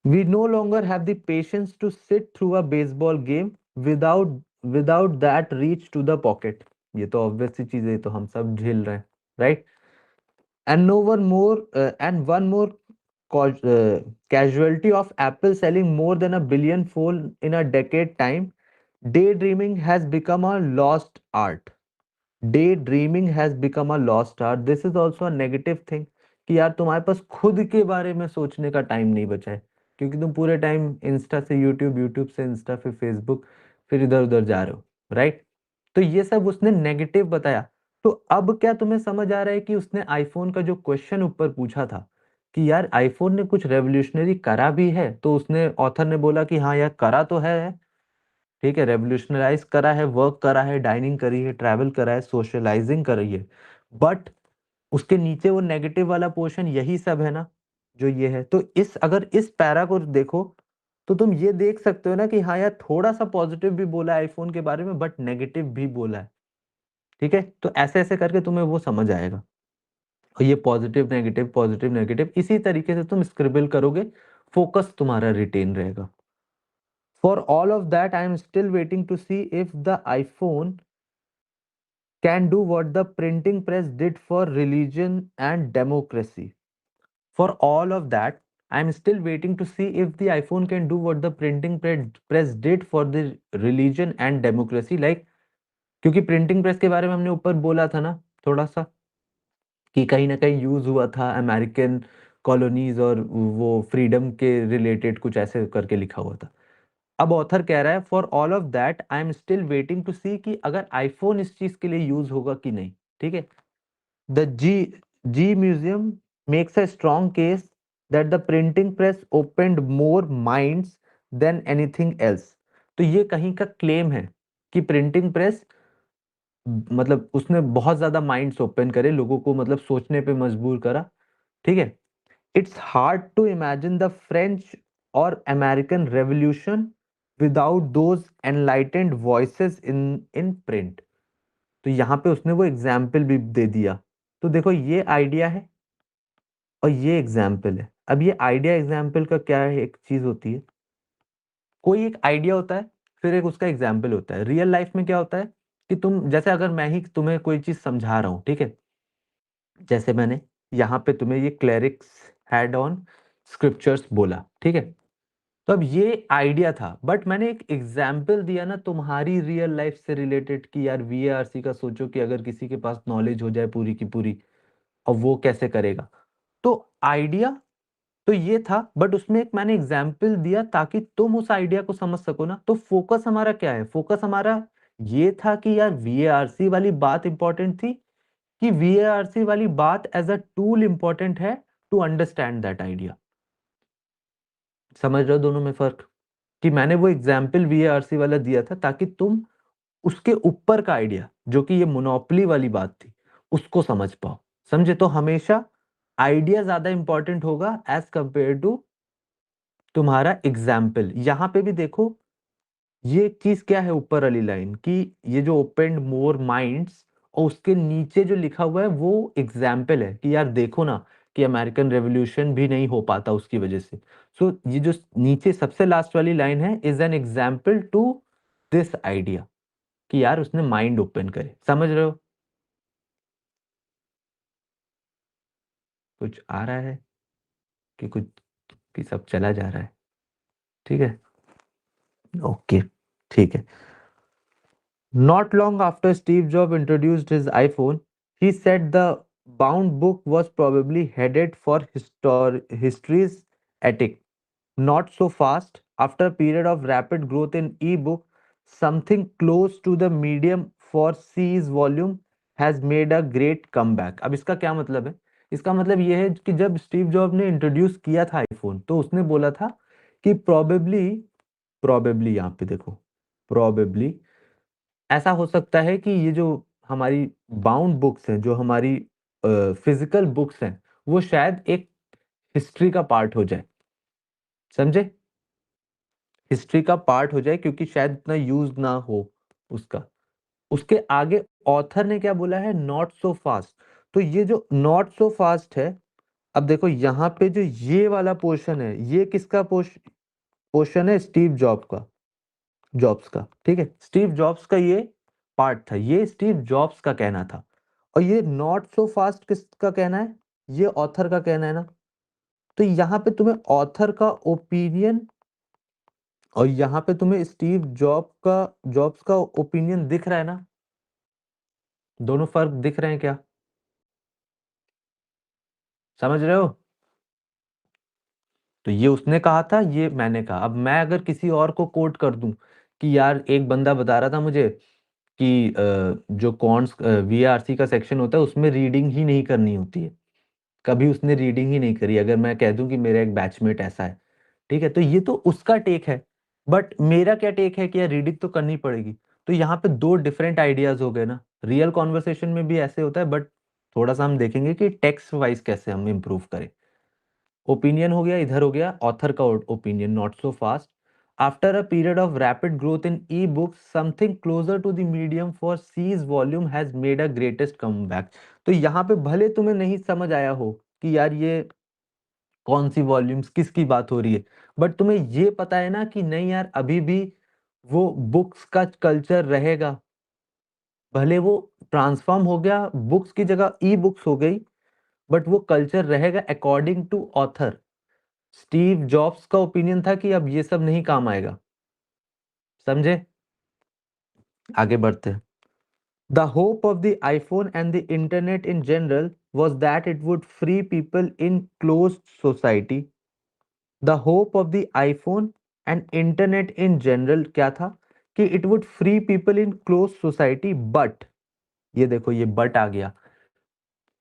We no longer have the patience to sit through a baseball game without without that reach to the pocket. ये तो ऑब्वियस सी चीज है, ये तो हम सब झेल रहे हैं, right? And no one more and one more casualty of Apple selling more than a billion phone in a decade time, daydreaming has become a lost art। Day dreaming has become a lost art, this is also a negative thing कि यार तुम्हारे पास खुद के बारे में सोचने का time नहीं बचा है, क्योंकि तुम पूरे टाइम इंस्टा से यूट्यूब, यूट्यूब से इंस्टा, फिर फेसबुक, फिर इधर उधर जा रहे हो, राइट। तो ये सब उसने नेगेटिव बताया। तो अब क्या तुम्हें समझ आ रहा है कि उसने आईफोन का जो क्वेश्चन ऊपर पूछा था कि यार आईफोन ने कुछ रेवोल्यूशनरी करा भी है, तो उसने ऑथर ने बोला कि हाँ यार करा तो है, ठीक है, रेवोल्यूशनराइज करा है, वर्क करा है, डाइनिंग करी है, ट्रैवल करा है, सोशलाइजिंग करी है, बट उसके नीचे वो नेगेटिव वाला पोर्शन यही सब है ना, जो ये है। तो इस अगर इस पैरा को देखो तो तुम ये देख सकते हो ना कि हाँ यार थोड़ा सा पॉजिटिव भी बोला है आईफोन के बारे में, बट नेगेटिव भी बोला है, ठीक है। तो ऐसे ऐसे करके तुम्हें वो समझ आएगा, और ये पॉजिटिव नेगेटिव इसी तरीके से तुम स्क्रिबल करोगे, फोकस तुम्हारा रिटेन रहेगा। For all of that I am still waiting to see if the iPhone can do what the printing press did for religion and democracy. For all of that, I'm still waiting to see if the iPhone can do what the press did for the religion and democracy. Like, क्योंकि printing press के बारे में हमने ऊपर बोला था ना थोड़ा सा, कि कहीं ना कहीं यूज हुआ था अमेरिकन कॉलोनीज और वो फ्रीडम के रिलेटेड कुछ ऐसे करके लिखा हुआ था। अब ऑथर कह रहा है for all of that I am still waiting to see कि अगर आईफोन इस चीज के लिए यूज होगा कि नहीं, ठीक है। The G Museum makes a strong case that the printing press opened more minds than anything else. तो ये कहीं का क्लेम है कि प्रिंटिंग प्रेस मतलब उसने बहुत ज्यादा माइंड्स ओपन करे, लोगों को मतलब सोचने पे मजबूर करा, ठीक है। It's hard to imagine the French और American revolution without those enlightened voices in in print. तो यहाँ पे उसने वो एग्जाम्पल भी दे दिया। तो देखो ये आइडिया है और ये एग्जाम्पल है। अब ये आइडिया एग्जाम्पल का क्या है, एक चीज होती है, कोई एक आइडिया होता है, फिर एक उसका एग्जाम्पल होता है। रियल लाइफ में क्या होता है कि तुम जैसे अगर मैं ही तुम्हें कोई चीज समझा रहा हूँ, ठीक है, जैसे मैंने यहाँ पे तुम्हें ये क्लेरिक्स हैड ऑन स्क्रिप्चर्स बोला, ठीक है। तो अब ये आइडिया था, बट मैंने एक एग्जाम्पल दिया ना तुम्हारी रियल लाइफ से रिलेटेड कि यार वीएआरसी का सोचो कि अगर किसी के पास नॉलेज हो जाए पूरी की पूरी, और वो कैसे करेगा। तो आइडिया तो ये था, बट उसमें एक मैंने एग्जाम्पल दिया ताकि तुम उस आइडिया को समझ सको ना। तो फोकस हमारा क्या है, फोकस हमारा ये था कि यार वीएआरसी वाली बात इंपॉर्टेंट थी, कि वीएआरसी वाली बात एज अ टूल इंपॉर्टेंट है टू अंडरस्टैंड दैट आइडिया। समझ रहे हो दोनों में फर्क, कि मैंने वो एग्जाम्पल वीएआरसी वाला दिया था ताकि तुम उसके ऊपर का आइडिया जो कि ये मोनोपोली वाली बात थी उसको समझ पाओ। समझे, तो हमेशा आइडिया ज्यादा इंपॉर्टेंट होगा एज कंपेयर टू तुम्हारा एग्जाम्पल। यहां पे भी देखो ये चीज क्या है ऊपर वाली लाइन, कि ये जो ओपन मोर माइंड्स, और उसके नीचे जो लिखा हुआ है वो एग्जाम्पल है कि यार देखो ना कि अमेरिकन रेवोल्यूशन भी नहीं हो पाता उसकी वजह से। सो ये जो नीचे सबसे लास्ट वाली लाइन है is an example to this idea, कि यार उसने माइंड ओपन करे। समझ रहे हो, कुछ आ रहा है कि कुछ, कि सब चला जा रहा है, ठीक है, ओके, ठीक है। Not long after Steve Jobs introduced his iPhone, he said the bound book was probably headed for history's attic. Not so fast. After a period of rapid growth in ebook, something close to the medium for C's volume has made a great comeback. अब इसका क्या मतलब है? इसका मतलब ये है कि जब स्टीव जॉब ने इंट्रोड्यूस किया था आईफोन, तो उसने बोला था कि प्रोबेबली, यहाँ पे देखो, प्रोबेबली ऐसा हो सकता है कि ये जो हमारी बाउंड बुक्स हैं, जो हमारी फिजिकल बुक्स हैं, वो शायद एक हिस्ट्री का पार्ट हो जाए। समझे, हिस्ट्री का पार्ट हो जाए, क्योंकि शायद इतना यूज ना हो उसका। उसके आगे ऑथर ने क्या बोला है, नॉट सो फास्ट। तो ये जो नॉट सो फास्ट है, अब देखो यहाँ पे जो ये वाला पोर्शन है, ये किसका पोर्शन है, स्टीव जॉब्स का, ठीक है। स्टीव जॉब्स का ये पार्ट था, ये स्टीव जॉब्स का कहना था। और ये नॉट सो फास्ट किसका कहना है, ये ऑथर का कहना है ना। तो यहाँ पे तुम्हें ऑथर का ओपिनियन और यहाँ पे तुम्हें स्टीव जॉब्स का ओपिनियन दिख रहा है ना। दोनों फर्क दिख रहे हैं क्या? समझ रहे हो? तो ये उसने कहा था, ये मैंने कहा। अब मैं अगर किसी और को कोट कर दूं कि यार एक बंदा बता रहा था मुझे कि जो कॉन्ट्स वीआरसी का सेक्शन होता है उसमें रीडिंग ही नहीं करनी होती है, कभी उसने रीडिंग ही नहीं करी, अगर मैं कह दूं कि मेरा एक बैचमेट ऐसा है, ठीक है, तो ये तो उसका टेक है। बट मेरा क्या टेक है कि यार रीडिंग तो करनी पड़ेगी। तो यहाँ पे दो डिफरेंट आइडियाज हो गए ना। रियल कॉन्वर्सेशन में भी ऐसे होता है, बट थोड़ा सा हम देखेंगे कि टेक्स्ट वाइज कैसे हम इम्प्रूव करें। ओपिनियन हो गया, इधर हो गया ऑथर का opinion, not so fast. After a period of rapid growth in e books, something closer to the medium for sees volume has made a greatest comeback. तो यहाँ पे भले तुम्हें नहीं समझ आया हो कि यार ये कौन सी वॉल्यूम्स किसकी बात हो रही है, बट तुम्हें ये पता है ना कि नहीं यार अभी भी वो बुक्स का कल्चर रहेगा। भले वो ट्रांसफॉर्म हो गया, बुक्स की जगह ई बुक्स हो गई, बट वो कल्चर रहेगा according to author. Steve Jobs का ओपिनियन था कि अब ये सब नहीं काम आएगा। समझे? आगे बढ़ते हैं। The hope of the iPhone and the internet in general was that it would free people in closed society. The hope of the iPhone and internet in general क्या था? कि it would free people in close society, but ये देखो ये but आ गया।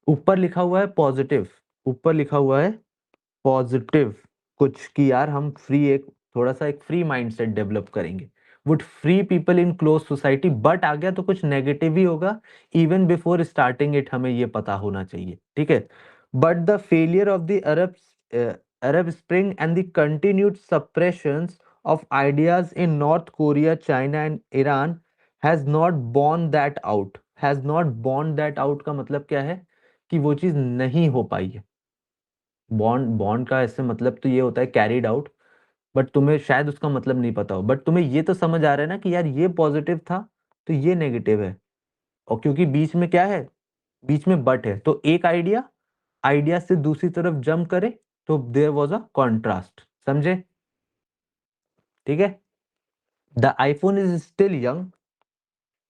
ऊपर लिखा हुआ है पॉजिटिव, ऊपर लिखा हुआ है पॉजिटिव कुछ कि यार हम फ्री एक थोड़ा सा एक फ्री माइंडसेट डेवलप करेंगे, would free people in close society, but आ गया तो कुछ नेगेटिव ही होगा। इवन बिफोर स्टार्टिंग इट हमें ये पता होना चाहिए, ठीक है। But the failure of the Arab spring and the continued suppressions of ideas in North Korea, China and Iran has not borne that out. Has not borne that out का मतलब क्या है? कि वो चीज नहीं हो पाई है। बॉन्ड बॉन्ड का ऐसे मतलब तो ये होता है कैरिड आउट, बट तुम्हें शायद उसका मतलब नहीं पता हो, बट तुम्हें ये तो समझ आ रहा है ना कि यार ये पॉजिटिव था तो ये नेगेटिव है। और क्योंकि बीच में क्या है, बीच में बट है, तो एक आइडिया आइडिया से दूसरी तरफ जंप करे तो देयर वाज अ कॉन्ट्रास्ट। समझे? ठीक है। The iPhone is still young,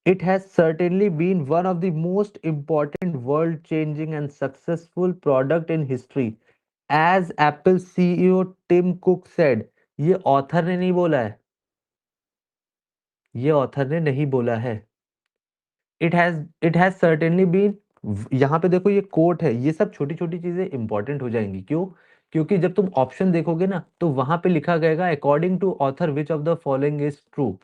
it has certainly been one of the most important world changing and successful product in history, as Apple CEO Tim Cook said। ये author ने नहीं बोला है, ये author ने नहीं बोला है। इट हैज सर्टेनली बीन, यहाँ पे देखो ये कोट है, ये सब छोटी छोटी चीजें इंपॉर्टेंट हो जाएंगी। क्यों? क्योंकि जब तुम ऑप्शन देखोगे ना तो वहां पे लिखा गएगा according to author which of the following is true.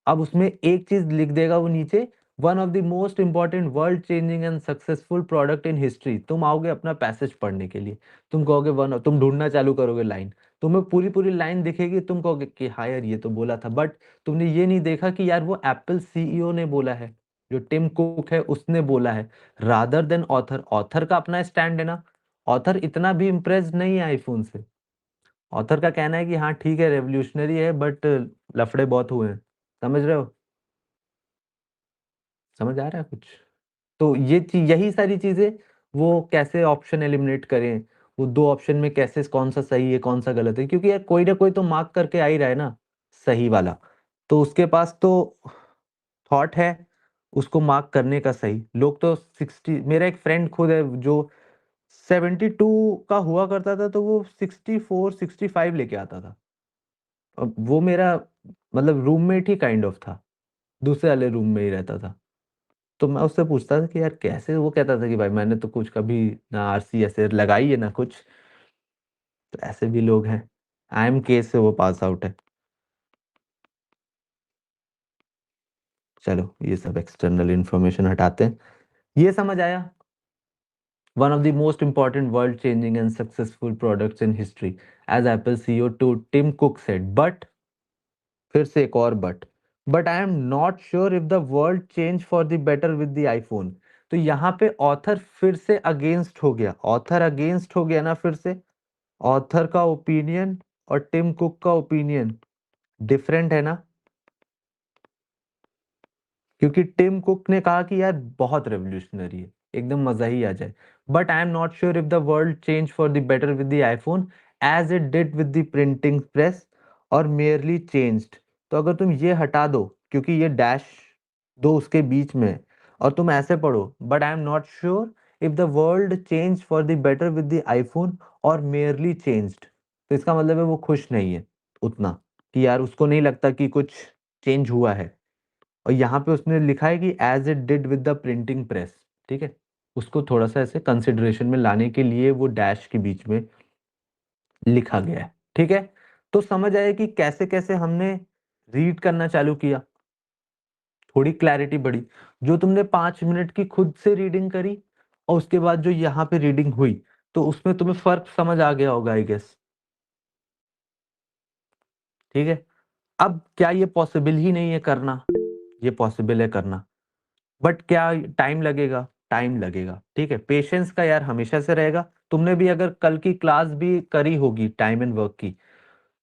अब उसमें एक चीज लिख देगा वो नीचे, one of the most important world changing and successful product in history. तुम आओगे अपना पैसेज पढ़ने के लिए, तुम कहोगे वन, तुम ढूंढना चालू करोगे लाइन, तुम्हें पूरी पूरी लाइन दिखेगी, तुम कहोगे कि हाँ यार ये तो बोला था, बट तुमने ये नहीं देखा कि यार वो एप्पल सीईओ ने बोला है, जो टिम कुक है उसने बोला है, रादर देन ऑथर। ऑथर का अपना स्टैंड है ना। ऑथर इतना भी इम्प्रेस नहीं है आईफोन से। ऑथर का कहना है कि हाँ ठीक है रेवोल्यूशनरी है, बट लफड़े बहुत हुए हैं। समझ रहे हो? समझ आ रहा है कुछ? तो ये यही सारी चीजें, वो कैसे ऑप्शन एलिमिनेट करें, वो दो ऑप्शन में कैसे कौन सा सही है कौन सा गलत है, क्योंकि यार कोई ना कोई तो मार्क करके आ ही रहा है ना सही वाला। तो उसके पास तो थॉट है उसको मार्क करने का सही। लोग तो 60, मेरा एक फ्रेंड खुद है जो 72 का हुआ करता था तो वो 64 65 लेके आता था। अब वो मेरा मतलब रूममेट ही काइंड ऑफ था, दूसरे वाले रूम में ही रहता था। तो मैं उससे पूछता था कि यार कैसे, वो कहता था कि भाई मैंने तो कुछ कभी ना आरसी ऐसे लगाई है ना कुछ। तो ऐसे भी लोग हैं। आईएम केस से वो पास आउट है। चलो ये सब एक्सटर्नल इंफॉर्मेशन हटाते हैं। ये समझ आया, one of the most important world changing and successful products in history, as Apple CEO to Tim Cook said, but फिर से एक और but I am not sure if the world change for the better with the iPhone. तो यहाँ पे author फिर से against हो गया, ऑथर अगेंस्ट हो गया ना फिर से। ऑथर का ओपिनियन और टिम कुक का ओपिनियन डिफरेंट है ना। क्योंकि टिम कुक ने कहा कि यार बहुत रेवोल्यूशनरी है, एकदम मजा ही आ जाए, but I am not sure if the world change for the better with the iPhone as it did with the printing press और मेयरली चेंज्ड। तो अगर तुम ये हटा दो, क्योंकि ये डैश दो उसके बीच में है, और तुम ऐसे पढ़ो, but I am not sure if the world change for the better with the iPhone और मेयरली चेंज्ड। तो इसका मतलब है वो खुश नहीं है उतना, कि यार उसको नहीं लगता कि कुछ चेंज हुआ है। और यहाँ पे उसने लिखा है कि as it did with the printing press. ठीक है, उसको थोड़ा सा ऐसे कंसिडरेशन में लाने के लिए वो डैश के बीच में लिखा गया है। ठीक है, तो समझ आया कि कैसे कैसे हमने रीड करना चालू किया, थोड़ी क्लैरिटी बढ़ी। जो तुमने 5 मिनट की खुद से रीडिंग करी और उसके बाद जो यहाँ पे रीडिंग हुई, तो उसमें तुम्हें फर्क समझ आ गया होगा आई गेस। ठीक है, अब क्या ये पॉसिबल ही नहीं है करना? ये पॉसिबल है करना, बट क्या टाइम लगेगा? टाइम लगेगा। ठीक है, पेशेंस का यार हमेशा से रहेगा। तुमने भी अगर कल की क्लास भी करी होगी टाइम एंड वर्क की,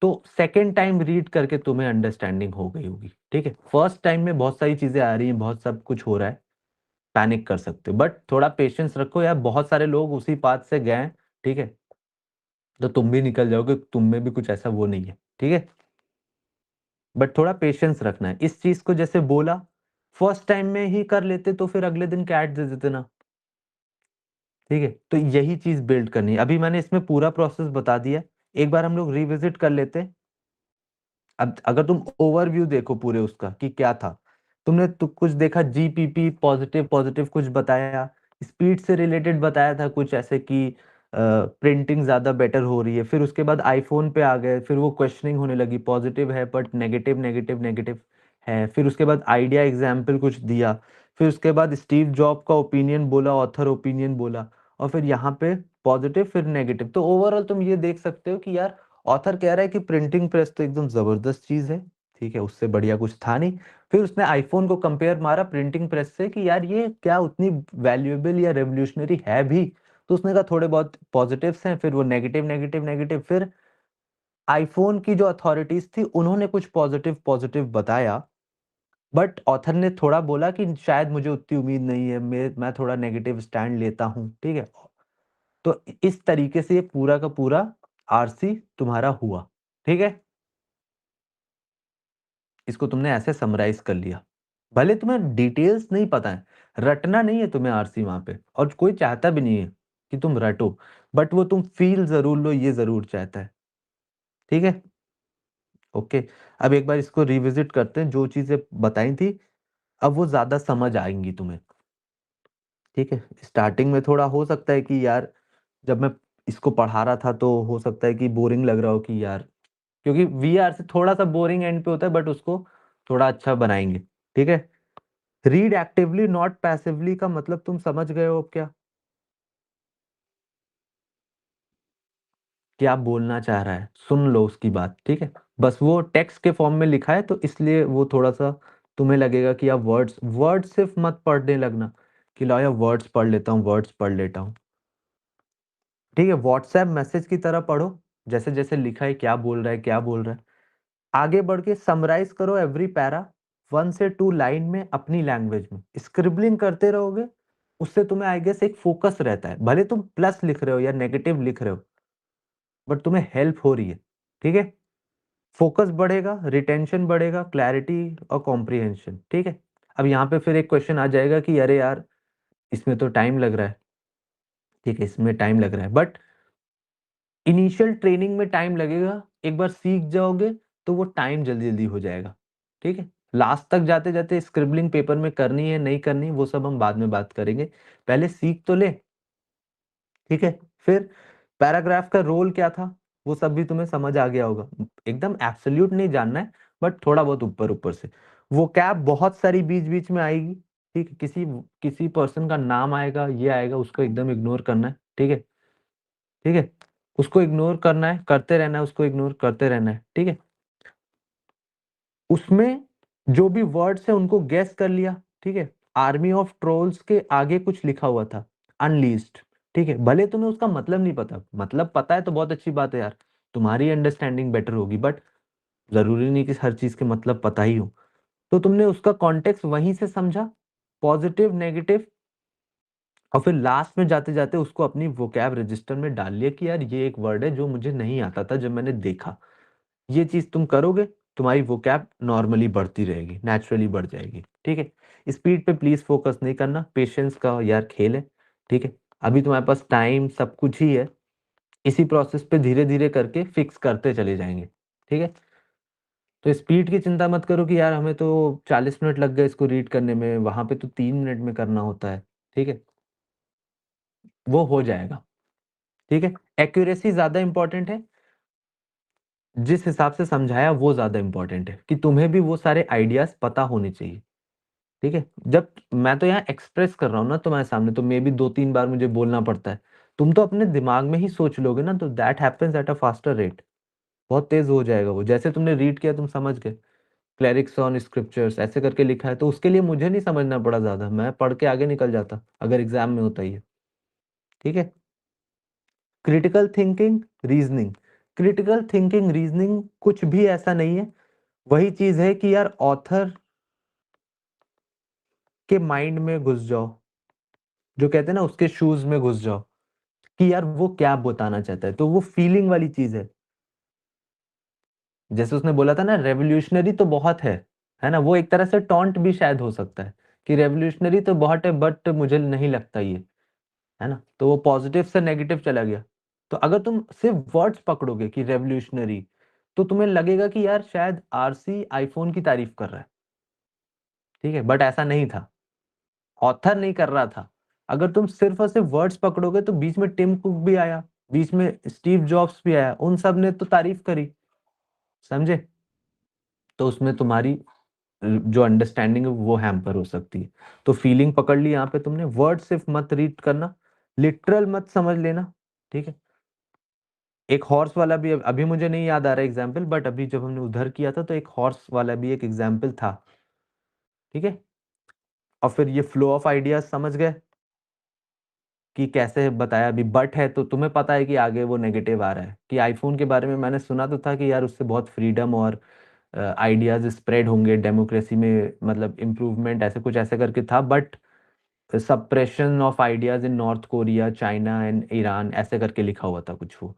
तो सेकेंड टाइम रीड करके तुम्हें अंडरस्टैंडिंग हो गई होगी। ठीक है, फर्स्ट टाइम में बहुत सारी चीजें आ रही हैं, बहुत सब कुछ हो रहा है, पैनिक कर सकते हो, बट थोड़ा पेशेंस रखो यार, बहुत सारे लोग उसी पाथ से गए हैं। ठीक है, तो तुम भी निकल जाओगे, तुम में भी कुछ ऐसा वो नहीं है। ठीक है, बट थोड़ा पेशेंस रखना है इस चीज को। जैसे बोला, फर्स्ट टाइम में ही कर लेते तो फिर अगले दिन कैट दे देते ना। ठीक है, तो यही चीज बिल्ड करनी है। अभी मैंने इसमें पूरा प्रोसेस बता दिया, एक बार हम लोग रिविजिट कर लेते हैं। अब अगर तुम ओवरव्यू देखो पूरे उसका कि क्या था, तुमने तो कुछ देखा, जीपीपी पॉजिटिव पॉजिटिव कुछ बताया, स्पीड से रिलेटेड बताया था कुछ ऐसे कि प्रिंटिंग ज्यादा बेटर हो रही है। फिर उसके बाद आईफोन पे आ गए, फिर वो क्वेश्चनिंग होने लगी, पॉजिटिव है बट नेगेटिव नेगेटिव नेगेटिव है। फिर उसके बाद आइडिया एग्जाम्पल कुछ दिया, फिर उसके बाद स्टीव जॉब का ओपिनियन बोला, ऑथर ओपिनियन बोला, और फिर यहाँ पे पॉजिटिव फिर नेगेटिव। तो ओवरऑल तुम ये देख सकते हो कि यार ऑथर कह रहा है कि प्रिंटिंग प्रेस तो एकदम जबरदस्त चीज है। ठीक है, उससे बढ़िया कुछ था नहीं। फिर उसने आईफोन को कंपेयर मारा प्रिंटिंग प्रेस से कि यार ये क्या उतनी वैल्यूएबल या रेवोल्यूशनरी है भी। तो उसने कहा थोड़े बहुत पॉजिटिव्स हैं, फिर वो नेगेटिव नेगेटिव नेगेटिव। फिर आईफोन की जो अथॉरिटीज थी उन्होंने कुछ पॉजिटिव पॉजिटिव बताया, बट ऑथर ने थोड़ा बोला कि शायद मुझे उतनी उम्मीद नहीं है, मैं थोड़ा नेगेटिव स्टैंड लेता हूँ। ठीक है, तो इस तरीके से ये पूरा का पूरा आरसी तुम्हारा हुआ। ठीक है, इसको तुमने ऐसे समराइज कर लिया। भले तुम्हें डिटेल्स नहीं पता है, रटना नहीं है तुम्हें आरसी वहां पे, और कोई चाहता भी नहीं है कि तुम रटो, बट वो तुम फील जरूर लो, ये जरूर चाहता है। ठीक है, ओके। अब एक बार इसको रिविजिट करते हैं, जो चीजें बताई थी अब वो ज्यादा समझ आएंगी तुम्हें। ठीक है, स्टार्टिंग में थोड़ा हो सकता है कि यार जब मैं इसको पढ़ा रहा था तो हो सकता है कि बोरिंग लग रहा हो कि यार, क्योंकि वीआर से थोड़ा सा बोरिंग एंड पे होता है, बट उसको थोड़ा अच्छा बनाएंगे। ठीक है, रीड एक्टिवली नॉट पैसिवली का मतलब तुम समझ गए हो अब क्या क्या बोलना चाह रहा है? सुन लो उसकी बात। ठीक है, बस वो टेक्स्ट के फॉर्म में लिखा है तो इसलिए वो थोड़ा सा तुम्हें लगेगा कि आप वर्ड्स वर्ड्स सिर्फ मत पढ़ने लगना कि लाओ यार वर्ड्स पढ़ लेता हूँ, वर्ड्स पढ़ लेता हूँ। ठीक है, व्हाट्सएप मैसेज की तरह पढ़ो, जैसे जैसे लिखा है क्या बोल रहा है क्या बोल रहा है। आगे बढ़ के समराइज करो एवरी पैरा 1 से 2 लाइन में अपनी लैंग्वेज में। स्क्रिबलिंग करते रहोगे, उससे तुम्हें आई गेस एक फोकस रहता है, भले तुम प्लस लिख रहे हो या नेगेटिव लिख रहे हो, बट तुम्हें हेल्प हो रही है। ठीक है, फोकस बढ़ेगा, रिटेंशन बढ़ेगा, क्लैरिटी और कॉम्प्रिहेंशन। ठीक है, अब यहाँ पे फिर एक क्वेश्चन आ जाएगा कि अरे यार इसमें तो टाइम लग रहा है। ठीक है, इसमें टाइम लग रहा है, बट इनिशियल ट्रेनिंग में टाइम लगेगा, एक बार सीख जाओगे तो वो टाइम जल्दी जल्दी हो जाएगा। ठीक है, लास्ट तक जाते जाते स्क्रिबलिंग पेपर में करनी है नहीं करनी वो सब हम बाद में बात करेंगे, पहले सीख तो ले। ठीक है, फिर पैराग्राफ का रोल क्या था वो सब भी तुम्हें समझ आ गया होगा। एकदम एब्सोल्यूट नहीं जानना है, बट थोड़ा बहुत ऊपर ऊपर से। वो कैप बहुत सारी बीच बीच में आएगी। ठीक है, किसी किसी पर्सन का नाम आएगा, ये आएगा, उसको एकदम इग्नोर करना है। ठीक है, ठीक है, उसको इग्नोर करना है, करते रहना है, उसको इग्नोर करते रहना है। ठीक है, उसमें जो भी वर्ड्स है उनको गेस कर लिया। ठीक है, आर्मी ऑफ ट्रोल्स के आगे कुछ लिखा हुआ था, अनलीस्ड। ठीक है, भले तुम्हें उसका मतलब नहीं पता, मतलब पता है तो बहुत अच्छी बात है यार, तुम्हारी अंडरस्टैंडिंग बेटर होगी, बट जरूरी नहीं कि हर चीज के मतलब पता ही हो। तो तुमने उसका कॉन्टेक्स्ट वहीं से समझा, पॉजिटिव नेगेटिव, और फिर लास्ट में जाते जाते उसको अपनी वोकैब रजिस्टर में डाल लिया कि यार ये एक वर्ड है जो मुझे नहीं आता था जब मैंने देखा। ये चीज तुम करोगे, तुम्हारी वोकैब नॉर्मली बढ़ती रहेगी, नेचुरली बढ़ जाएगी। ठीक है, स्पीड पे प्लीज फोकस नहीं करना, पेशेंस का यार खेल है, ठीक है। अभी तुम्हारे पास टाइम सब कुछ ही है, इसी प्रोसेस पे धीरे धीरे करके फिक्स करते चले जाएंगे, ठीक है। तो स्पीड की चिंता मत करो कि यार हमें तो 40 मिनट लग गए इसको रीड करने में, वहां पे तो 3 मिनट में करना होता है, ठीक है। वो हो जाएगा, ठीक है। एक्यूरेसी ज्यादा इंपॉर्टेंट है, जिस हिसाब से समझाया वो ज्यादा इंपॉर्टेंट है, कि तुम्हें भी वो सारे आइडियाज पता होने चाहिए, ठीक है। जब मैं तो यहाँ एक्सप्रेस कर रहा हूँ ना तुम्हारे सामने, तो मे भी 2-3 बार मुझे बोलना पड़ता है, तुम तो अपने दिमाग में ही सोच लोगे ना, तो that happens at a faster rate, बहुत तेज हो जाएगा वो। जैसे तुमने रीड किया तुम समझ गए, क्लेरिक्स ऑन स्क्रिप्चर्स ऐसे करके लिखा है, तो उसके लिए मुझे नहीं समझना पड़ा ज्यादा, मैं पढ़ के आगे निकल जाता अगर एग्जाम में होता ही है, ठीक है। Critical thinking, reasoning, critical thinking reasoning कुछ भी ऐसा नहीं है, वही चीज है कि यार ऑथर के माइंड में घुस जाओ, जो कहते हैं ना उसके शूज में घुस जाओ, कि यार वो क्या बताना चाहता है, तो वो फीलिंग वाली चीज है। जैसे उसने बोला था ना रेवोल्यूशनरी तो बहुत है ना, वो एक तरह से टॉन्ट भी शायद हो सकता है, कि रेवोल्यूशनरी तो बहुत है बट मुझे नहीं लगता ये, है ना, तो वो पॉजिटिव से नेगेटिव चला गया। तो अगर तुम सिर्फ वर्ड्स पकड़ोगे कि रेवोल्यूशनरी, तो तुम्हें लगेगा कि यार शायद आरसी आईफोन की तारीफ कर रहा है, ठीक है, बट ऐसा नहीं था, ऑथर नहीं कर रहा था। अगर तुम सिर्फ और सिर्फ वर्ड्स पकड़ोगे, तो बीच में टिम कुक भी आया, बीच में स्टीव जॉब्स भी आया, उन सब ने तो तारीफ करी, समझे। तो उसमें तुम्हारी जो अंडरस्टैंडिंग है वो हैम्पर हो सकती है। तो फीलिंग पकड़ ली यहाँ पे तुमने, वर्ड सिर्फ मत रीड करना, लिटरल मत समझ लेना, ठीक है। एक हॉर्स वाला भी अभी मुझे नहीं याद आ रहा एग्जाम्पल, बट अभी जब हमने उधर किया था तो एक हॉर्स वाला भी एक एग्जाम्पल था, ठीक है। और फिर ये फ्लो ऑफ आइडियाज समझ गए कि कैसे बताया। अभी बट है तो तुम्हें पता है कि आगे वो नेगेटिव आ रहा है, कि आईफोन के बारे में मैंने सुना तो था कि यार उससे बहुत फ्रीडम और आइडियाज स्प्रेड होंगे डेमोक्रेसी में, मतलब इम्प्रूवमेंट ऐसे कुछ ऐसे करके था, but suppression of ideas in North Korea, China and Iran ऐसे करके लिखा हुआ था कुछ वो।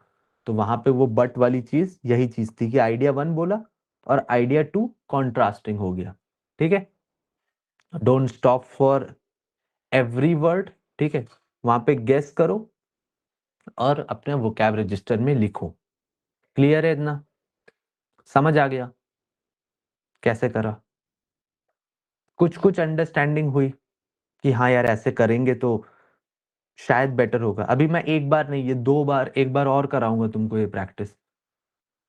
तो वहां पे वो बट वाली चीज यही चीज थी, कि आइडिया वन बोला और आइडिया टू कॉन्ट्रास्टिंग हो गया, ठीक है। Don't stop for every word, ठीक है, वहां पे गेस करो और अपने वोकैब रजिस्टर में लिखो। क्लियर है इतना, समझ आ गया कैसे करा, कुछ कुछ अंडरस्टैंडिंग हुई कि हाँ यार ऐसे करेंगे तो शायद बेटर होगा। अभी मैं एक बार नहीं, ये 2 बार, एक बार और कराऊंगा तुमको ये प्रैक्टिस।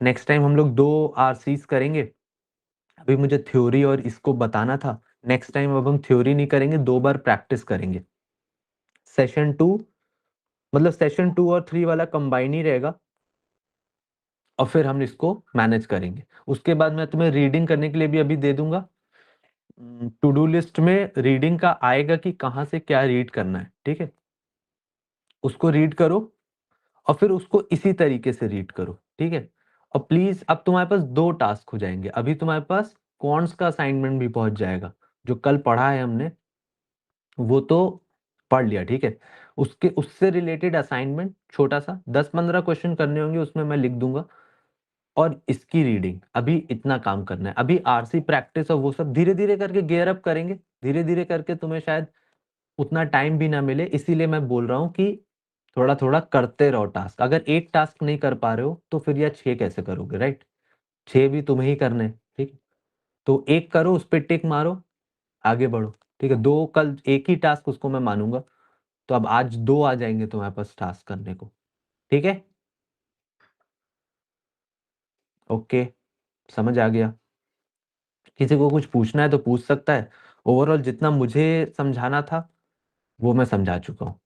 नेक्स्ट टाइम हम लोग 2 आरसीज करेंगे, अभी मुझे थ्योरी और इसको बताना था, नेक्स्ट टाइम अब हम थ्योरी नहीं करेंगे, 2 बार प्रैक्टिस करेंगे। सेशन 2, मतलब सेशन 2 और 3 वाला कंबाइन ही रहेगा, और फिर हम इसको मैनेज करेंगे। उसके बाद मैं तुम्हें रीडिंग करने के लिए भी अभी दे दूंगा, टू डू लिस्ट में रीडिंग का आएगा कि कहाँ से क्या रीड करना है, ठीक है। उसको रीड करो और फिर उसको इसी तरीके से रीड करो, ठीक है। और प्लीज अब तुम्हारे पास 2 टास्क हो जाएंगे, अभी तुम्हारे पास क्वांट्स का असाइनमेंट भी पहुंच जाएगा, जो कल पढ़ा है हमने वो तो पढ़ लिया, ठीक है। उसके उससे रिलेटेड असाइनमेंट छोटा सा 10-15 क्वेश्चन करने होंगे, उसमें मैं लिख दूंगा। और इसकी रीडिंग अभी इतना काम करना है, अभी आरसी प्रैक्टिस और वो सब धीरे धीरे करके गेयर अप करेंगे, धीरे धीरे करके तुम्हें शायद उतना टाइम भी ना मिले, इसीलिए मैं बोल रहा हूँ कि थोड़ा थोड़ा करते रहो टास्क। अगर एक टास्क नहीं कर पा रहे हो तो फिर यार 6 कैसे करोगे, राइट। 6 भी तुम्हें ही करने हैं, ठीक है। तो एक करो, उस पर टिक मारो, आगे बढ़ो, ठीक है। 2 कल एक ही टास्क उसको मैं मानूंगा, तो अब आज 2 आ जाएंगे तुम्हारे पास टास्क करने को, ठीक है। ओके, समझ आ गया। किसी को कुछ पूछना है तो पूछ सकता है, ओवरऑल जितना मुझे समझाना था वो मैं समझा चुका हूँ,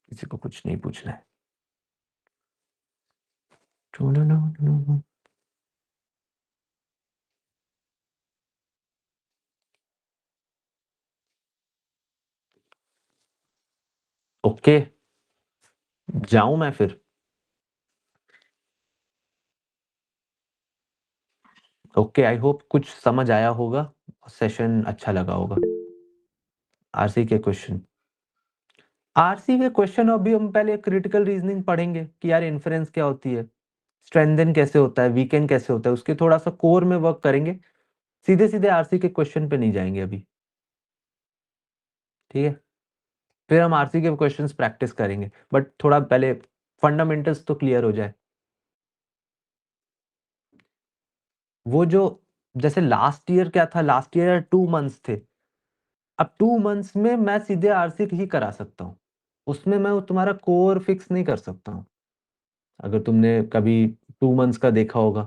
किसी को कुछ नहीं पूछना है। ओके, जाऊं मैं फिर। ओके, आई होप कुछ समझ आया होगा, सेशन अच्छा लगा होगा। आरसी के क्वेश्चन, आरसी के क्वेश्चन अभी हम पहले क्रिटिकल रीजनिंग पढ़ेंगे कि यार इन्फ्रेंस क्या होती है, स्ट्रेंथन कैसे होता है, वीकेंड कैसे होता है, उसके थोड़ा सा कोर में वर्क करेंगे। सीधे सीधे आरसी के क्वेश्चन पे नहीं जाएंगे अभी, ठीक है। फिर हम आरसी के क्वेश्चंस प्रैक्टिस करेंगे, बट थोड़ा पहले फंडामेंटल्स तो क्लियर हो जाए। वो जो जैसे लास्ट ईयर क्या था, लास्ट ईयर 2 मंथ्स थे, अब 2 मंथ्स में मैं सीधे आरसी ही करा सकता हूँ, उसमें मैं तुम्हारा कोर फिक्स नहीं कर सकता हूँ। अगर तुमने कभी 2 मंथ्स का देखा होगा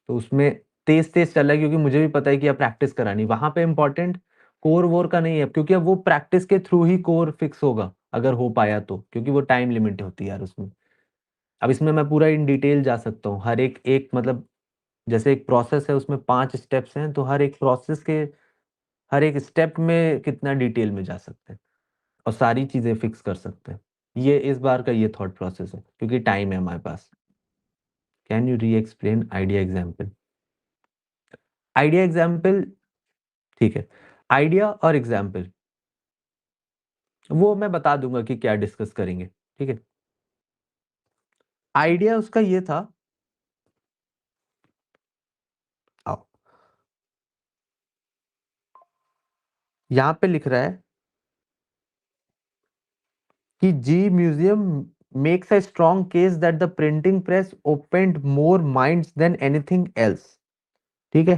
तो उसमें तेज तेज चल रहा है, क्योंकि मुझे भी पता है कि अब प्रैक्टिस करानी, वहां पे इंपॉर्टेंट कोर वोर का नहीं है, क्योंकि अब वो प्रैक्टिस के थ्रू ही कोर फिक्स होगा अगर हो पाया तो, क्योंकि वो टाइम लिमिट होती है यार उसमें। अब इसमें मैं पूरा इन डिटेल जा सकता हूँ, हर एक एक मतलब जैसे एक प्रोसेस है उसमें 5 स्टेप्स हैं, तो हर एक प्रोसेस के हर एक स्टेप में कितना डिटेल में जा सकते हैं और सारी चीजें फिक्स कर सकते हैं। ये इस बार का ये थॉट प्रोसेस है, क्योंकि टाइम है हमारे पास। कैन यू री explain idea example? Idea example, ठीक है। आइडिया और एग्जाम्पल वो मैं बता दूंगा कि क्या डिस्कस करेंगे, ठीक है। आइडिया उसका ये था, आओ, यहाँ पे लिख रहा है कि जी museum makes a strong case that the printing press opened more minds than anything else, ठीक है।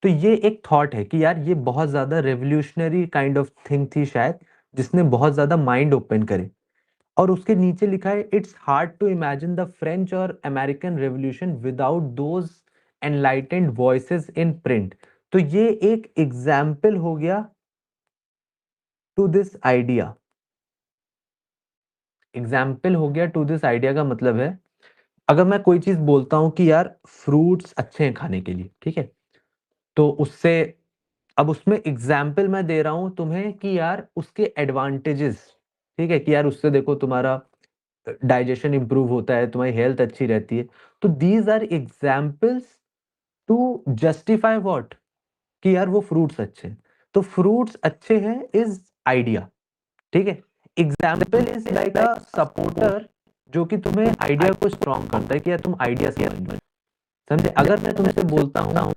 तो ये एक थॉट है कि यार ये बहुत ज्यादा रेवोल्यूशनरी काइंड ऑफ थिंग थी शायद, जिसने बहुत ज्यादा माइंड ओपन करे। और उसके नीचे लिखा है it's hard to imagine the French और American revolution without those enlightened voices in print. तो ये एक एग्जाम्पल हो गया टू दिस आइडिया, एग्जाम्पल हो गया टू दिस आइडिया का मतलब है, अगर मैं कोई चीज बोलता हूं कि यार फ्रूट्स अच्छे हैं खाने के लिए, ठीक है, तो उससे अब उसमें एग्जाम्पल मैं दे रहा हूं तुम्हें कि यार उसके एडवांटेजेस, ठीक है, कि यार उससे देखो तुम्हारा डाइजेशन इंप्रूव होता है, तुम्हारी हेल्थ अच्छी रहती है। तो these are examples to justify what, कि यार वो फ्रूट्स अच्छे हैं। तो फ्रूट्स अच्छे हैं इज आइडिया, ठीक है। Example is like a supporter, जो कि तुम्हें आइडिया को स्ट्रॉन्ग करता है कि यार तुम आइडिया समझ, समझे। अगर मैं तुमसे बोलता हूँ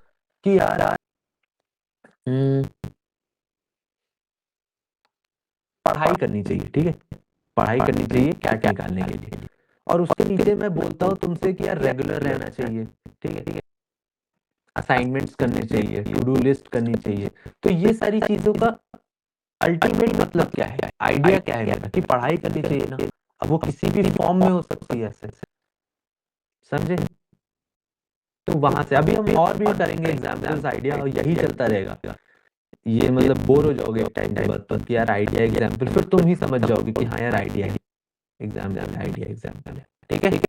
कि यार पढ़ाई करनी चाहिए, ठीक है, पढ़ाई करनी चाहिए कैट निकालने के लिए, और उसके नीचे मैं बोलता हूँ तुमसे कि यार रेगुलर रहना चाहिए, ठीक है, असाइनमेंट्स करने चाहिए, टू डू लिस्ट करनी चाहिए। तो ये सारी चीजों का अल्टीमेट मतलब क्या है, आइडिया क्या है मेरा, कि पढ़ाई करनी चाहिए ना। अब वो किसी भी फॉर्म में हो सकती है ऐसे, समझे। तो वहां से अभी हम और भी करेंगे एग्जाम्पल्स, आइडिया, और यही चलता रहेगा। ये मतलब बोर हो जाओगे एक टाइम के बाद तो कि यार आइडिया एग्जाम्पल, फिर तुम ही समझ जाओगे कि हाँ यार आइडिया एग्जाम्पल, आइडिया एग्जाम्पल है, ठीक है।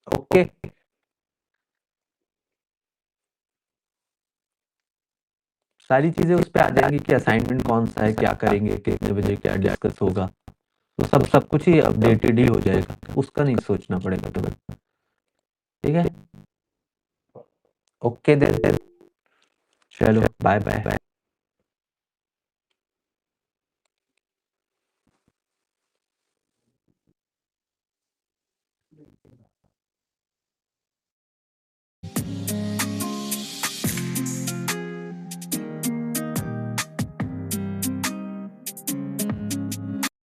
ओके, सारी चीजें उस पर आ जाएंगी कि असाइनमेंट कौन सा है, क्या करेंगे, कितने बजे क्या डिस्कस होगा, तो सब सब कुछ ही अपडेटेड ही हो जाएगा, उसका नहीं सोचना पड़ेगा तुम्हें, ठीक है। ओके देन, चलो बाय बाय।